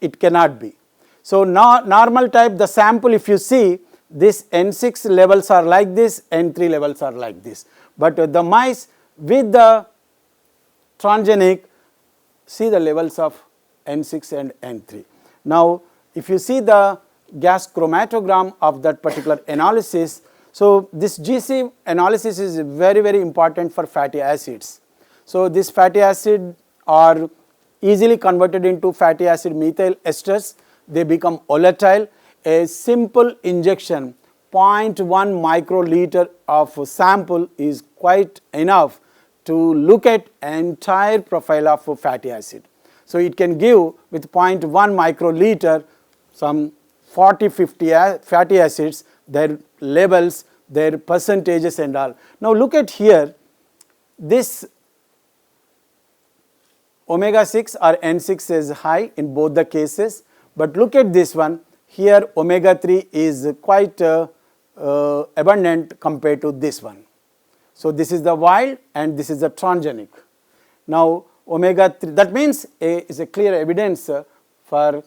it cannot be. So normal type, the sample, if you see, this N6 levels are like this, N3 levels are like this. But the mice with the transgenic, see the levels of N6 and N3. Now if you see the gas chromatogram of that particular analysis, so this GC analysis is very, very important for fatty acids. So this fatty acid are easily converted into fatty acid methyl esters. They become volatile. A simple injection, 0.1 microliter of sample is quite enough to look at entire profile of fatty acid. So it can give with 0.1 microliter some 40-50 fatty acids, their levels, their percentages and all. Now look at here, this omega-6 or N6 is high in both the cases, but look at this one, here omega-3 is quite abundant compared to this one. So this is the wild and this is the transgenic. Now omega-3, that means is a clear evidence for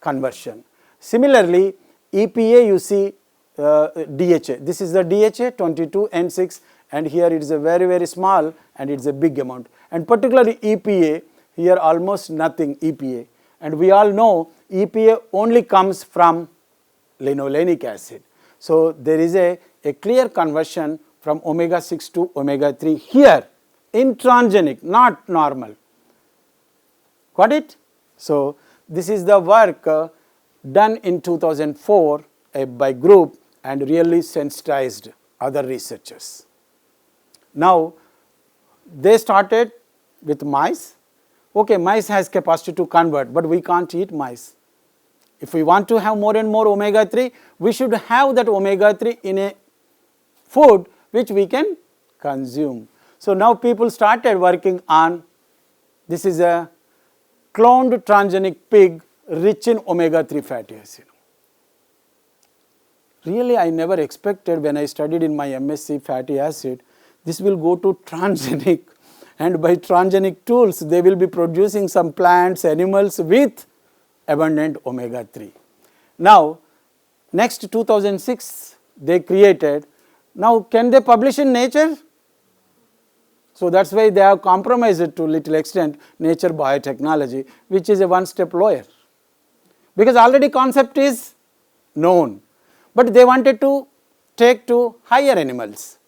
conversion. Similarly, EPA you see DHA, this is the DHA 22 N6 and here it is a very, very small and it is a big amount. And particularly EPA, here almost nothing EPA. And we all know EPA only comes from linolenic acid. So there is a clear conversion from omega-6 to omega-3 here in transgenic, not normal. Got it? So this is the work done in 2004 by group and really sensitized other researchers. Now they started with mice. Okay, mice has capacity to convert, but we can't eat mice. If we want to have more and more omega-3, we should have that omega-3 in a food which we can consume. So now people started working on, this is a cloned transgenic pig rich in omega-3 fatty acid. Really, I never expected when I studied in my MSc fatty acid, this will go to transgenic, and by transgenic tools, they will be producing some plants, animals with abundant omega-3. Now, next 2006, they created, now can they publish in Nature? So that's why they have compromised to little extent nature biotechnology, which is a one step lower. Because already concept is known, but they wanted to take to higher animals.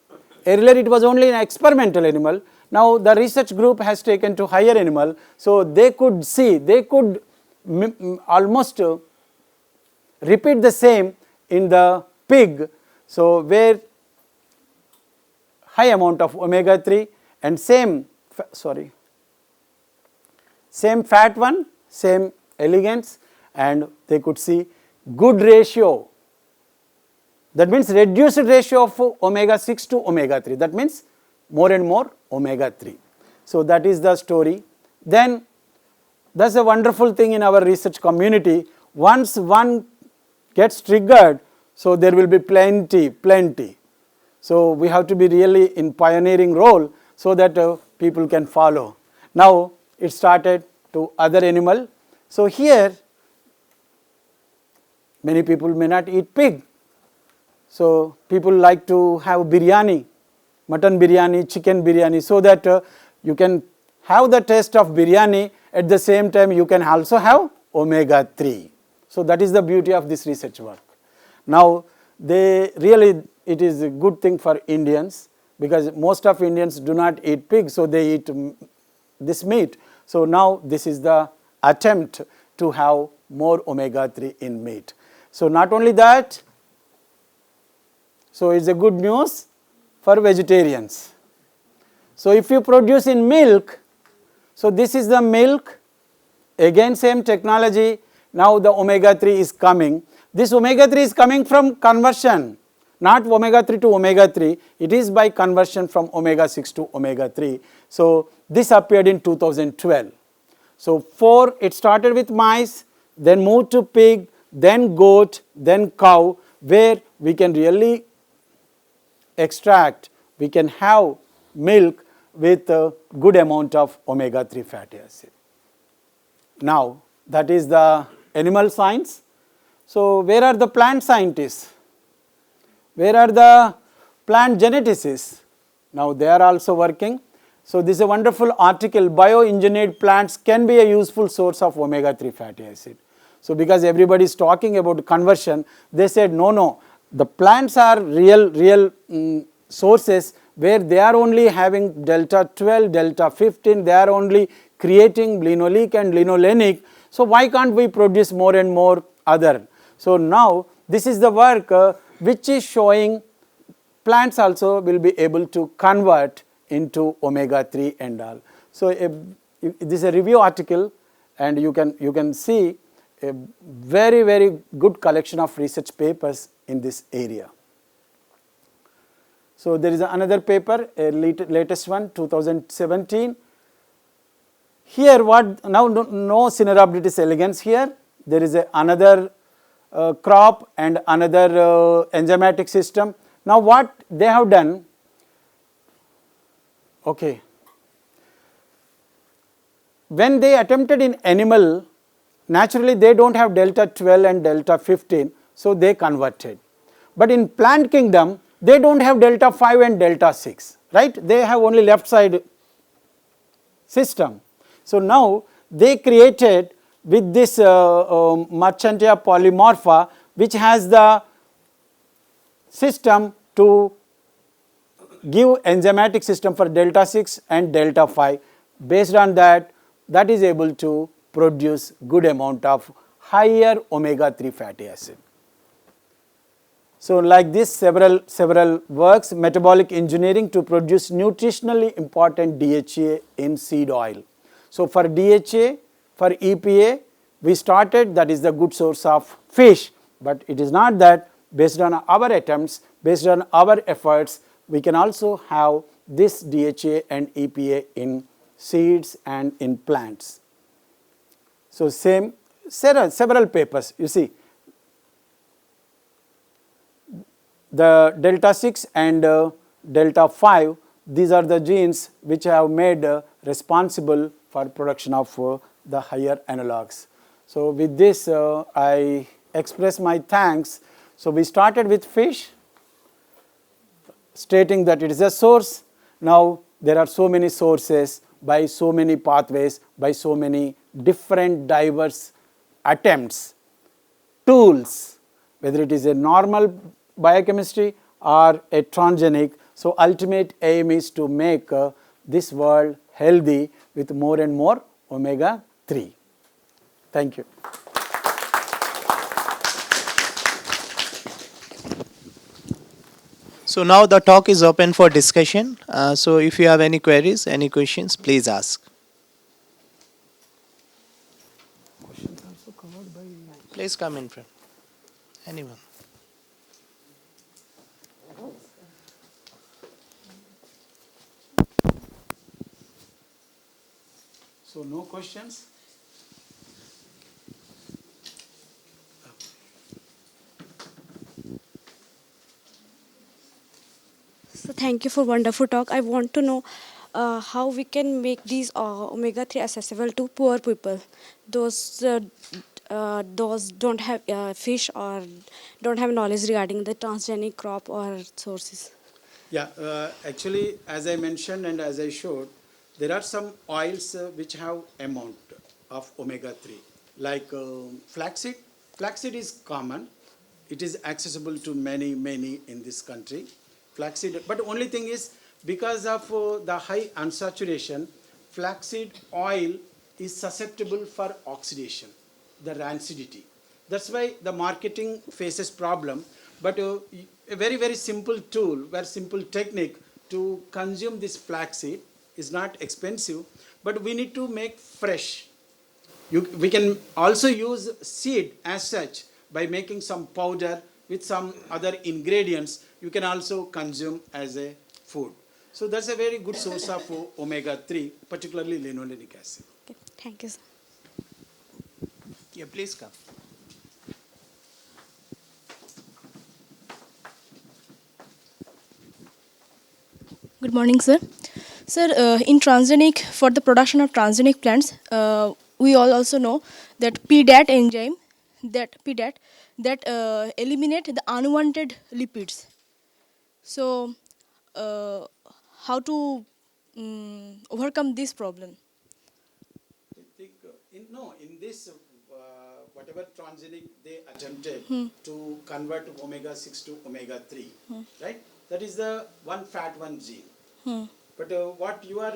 Earlier it was only an experimental animal, now the research group has taken to higher animal, so they could see, they could almost repeat the same in the pig, so where high amount of omega 3 and same fat one, same elegance, and they could see good ratio. That means reduced ratio of omega 6 to omega 3. That means more and more omega 3. So that is the story. Then that's a wonderful thing in our research community. Once one gets triggered, so there will be plenty. So we have to be really in pioneering role so that people can follow. Now it started to other animal. So here many people may not eat pig. So people like to have biryani, mutton biryani, chicken biryani, so that you can have the taste of biryani, at the same time you can also have omega 3. So that is the beauty of this research work. Now they really, it is a good thing for Indians, because most of Indians do not eat pig, so they eat this meat. So now this is the attempt to have more omega 3 in meat. So not only that, so it's a good news for vegetarians. So if you produce in milk, so this is the milk, again same technology, now the omega 3 is coming. This omega 3 is coming from conversion, not omega 3 to omega 3, it is by conversion from omega 6 to omega 3. So this appeared in 2012. So it started with mice, then moved to pig, then goat, then cow, where we can really extract, we can have milk with a good amount of omega 3 fatty acid. Now that is the animal science. So where are the plant scientists? Where are the plant geneticists? Now they are also working. So this is a wonderful article, bioengineered plants can be a useful source of omega 3 fatty acid. So because everybody is talking about conversion, they said no, the plants are real sources where they are only having delta 12, delta 15, they are only creating linoleic and linolenic. So why can't we produce more and more other? So now this is the work which is showing plants also will be able to convert into omega 3 and all. So this is a review article, and you can see a very good collection of research papers in this area. So there is another paper, a latest one, 2017. Here what, now no Cineroblatus elegans here, there is another crop and another enzymatic system. Now what they have done, okay, when they attempted in animal, naturally they don't have delta 12 and delta 15, so they converted. But in plant kingdom, they don't have delta 5 and delta 6, right? They have only left side system. So now they created with this Marchantia polymorpha, which has the system to give enzymatic system for delta 6 and delta 5. Based on that, that is able to produce good amount of higher omega 3 fatty acid. So like this, several works, metabolic engineering to produce nutritionally important DHA in seed oil. So for DHA, for EPA, we started, that is the good source of fish, but it is not that. Based on our attempts, based on our efforts, we can also have this DHA and EPA in seeds and in plants. So several papers, you see, the delta 6 and delta 5, these are the genes which have made responsible for production of the higher analogs. So with this I express my thanks. So we started with fish, stating that it is a source. Now there are so many sources, by so many pathways, by so many different diverse attempts, tools, whether it is a normal biochemistry or a transgenic. So ultimate aim is to make this world healthy with more and more omega 3. Thank you. So now the talk is open for discussion. So if you have any queries, any questions, please ask. Please come in front. Anyone? So no questions? So thank you for wonderful talk. I want to know how we can make these omega-3 accessible to poor people, those don't have fish or don't have knowledge regarding the transgenic crop or sources. Yeah, actually, as I mentioned and as I showed, there are some oils which have amount of omega-3, like flaxseed. Flaxseed is common. It is accessible to many, many in this country. Flaxseed, but the only thing is, because of the high unsaturation, flaxseed oil is susceptible for oxidation, the rancidity. That's why the marketing faces problem. But a very, very simple tool, very simple technique to consume this flaxseed is not expensive, but we need to make fresh. We can also use seed as such by making some powder with some other ingredients. You can also consume as a food. So that's a very good source of omega-3, particularly linolenic acid. Okay, thank you, sir. Yeah, please come. Good morning, sir. Sir, in transgenic, for the production of transgenic plants, we all also know that PDAT enzyme, that eliminate the unwanted lipids. So, how to overcome this problem? I think in this whatever transgenic they attempted to convert omega-6 to omega-3, right? That is the one fat one gene. But what you are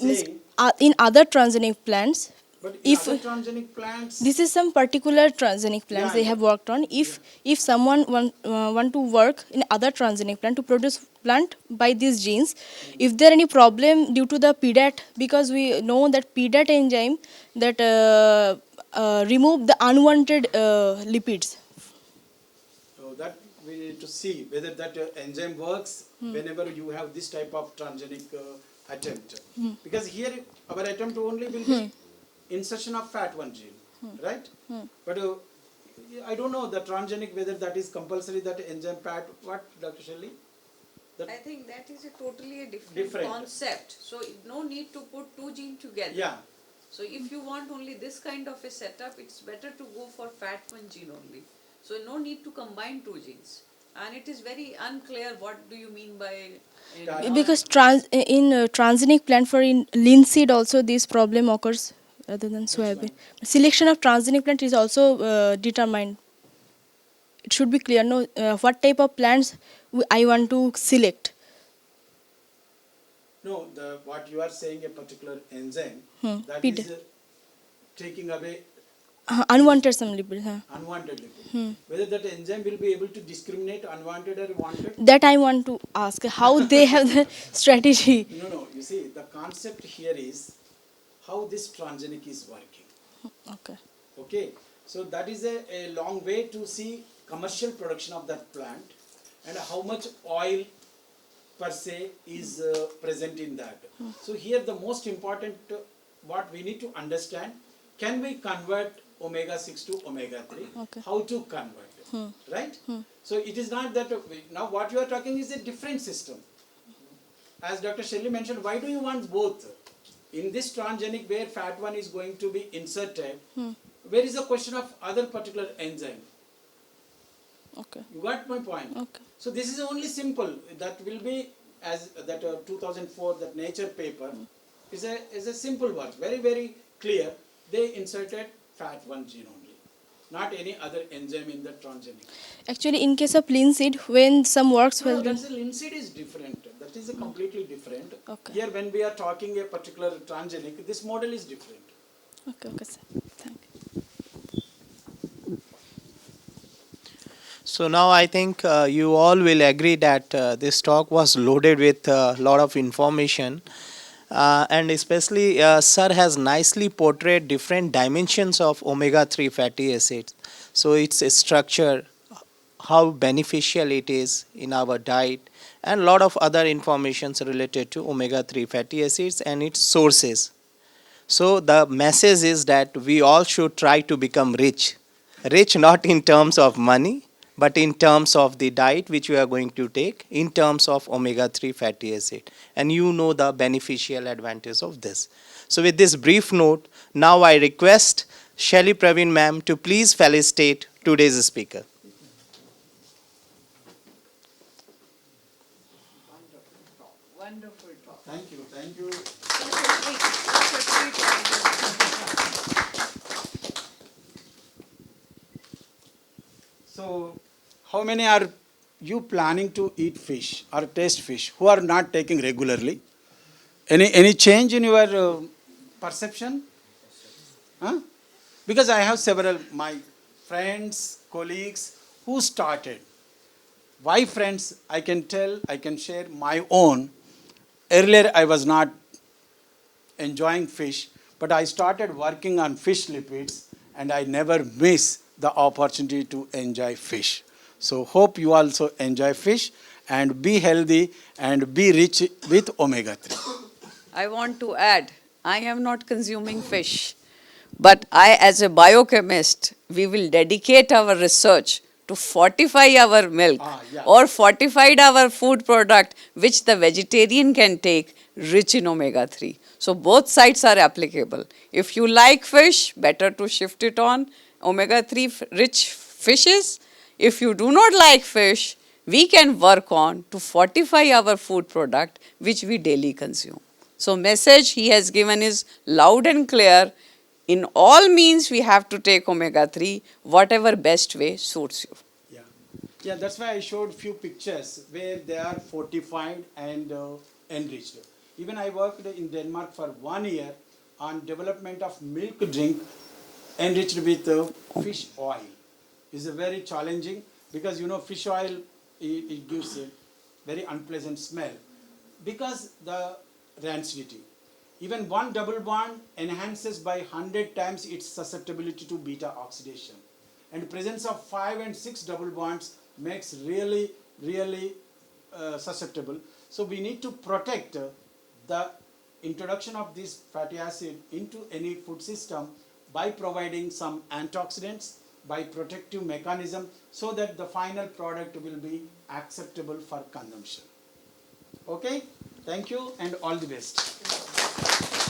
Means, saying, in other transgenic plants, but in if other transgenic plants, this is some particular transgenic plants Yeah, they have worked on. If someone want to work in other transgenic plant to produce plant by these genes, if there any problem due to the PDAT, because we know that PDAT enzyme that remove the unwanted lipids. so that we need to see whether that enzyme works whenever you have this type of transgenic attempt. Because here our attempt only will be insertion of fat one gene, right? But I don't know the transgenic whether that is compulsory, that enzyme fat. What, Dr. Shelley? That, I think that is a totally a Different. different concept. So no need to put two genes together. yeah. So if you want only this kind of a setup, it's better to go for FAT1 gene only. So no need to combine two genes. And it is very unclear what do you mean by Because in transgenic plant for in linseed also this problem occurs rather than soybean. Selection of transgenic plant is also determined. It should be clear, no, what type of plants I want to select. No, what you are saying, a particular enzyme that PD. is taking away Unwanted some lipid. unwanted lipid. Whether that enzyme will be able to discriminate unwanted or wanted? That I want to ask how they have the strategy. No. You see, the concept here is how this transgenic is working. Okay. Okay, so that is a long way to see commercial production of that plant and how much oil per se is present in that. So here the most important what we need to understand, can we convert omega-6 to omega-3? Okay. How to convert, right? So it is not that, now what you are talking is a different system. As Dr. Shelley mentioned, why do you want both? In this transgenic where FAT1 is going to be inserted, where is the question of other particular enzyme? Okay. You got my point? Okay. So this is only simple. That will be as that 2004 that Nature paper is a simple work, very very clear. They inserted FAT1 gene only, not any other enzyme in the transgenic. Actually, in case of linseed, when some works No, were done. that's a linseed is different. That is a completely different. Okay. Here, when we are talking a particular transgenic, this model is different. Okay, okay, sir. Thank you. So now I think you all will agree that this talk was loaded with a lot of information, and especially sir has nicely portrayed different dimensions of omega-3 fatty acids. So its structure, how beneficial it is in our diet, and a lot of other informations related to omega-3 fatty acids and its sources. So the message is that we all should try to become rich. Rich not in terms of money, but in terms of the diet which we are going to take, in terms of omega-3 fatty acid. And you know the beneficial advantage of this. So with this brief note, now I request Shelly Praveen ma'am to please felicitate today's speaker. Wonderful talk. Thank you. Thank you. So, how many are you planning to eat fish or taste fish who are not taking regularly? Any change in your perception? Huh? Because I have several my friends, colleagues who started. Why friends? I can tell, I can share my own. Earlier I was not enjoying fish, but I started working on fish lipids and I never miss the opportunity to enjoy fish. So hope you also enjoy fish and be healthy and be rich with omega-3. I want to add, I am not consuming fish, but I, as a biochemist, we will dedicate our research to fortify our milk Yeah. or fortified our food product, which the vegetarian can take, rich in omega-3. So both sides are applicable. If you like fish, better to shift it on omega-3 rich fishes. If you do not like fish, we can work on to fortify our food product, which we daily consume. So message he has given is loud and clear. In all means, we have to take omega-3, whatever best way suits you. Yeah, that's why I showed few pictures where they are fortified and enriched. Even I worked in Denmark for 1 year on development of milk drink enriched with fish oil. It's a very challenging because you know fish oil it gives a very unpleasant smell because the rancidity. Even one double bond enhances by 100 times its susceptibility to beta oxidation. And presence of 5 and 6 double bonds makes really susceptible. So we need to protect the introduction of this fatty acid into any food system by providing some antioxidants, by protective mechanism, so that the final product will be acceptable for consumption. Okay, thank you and all the best.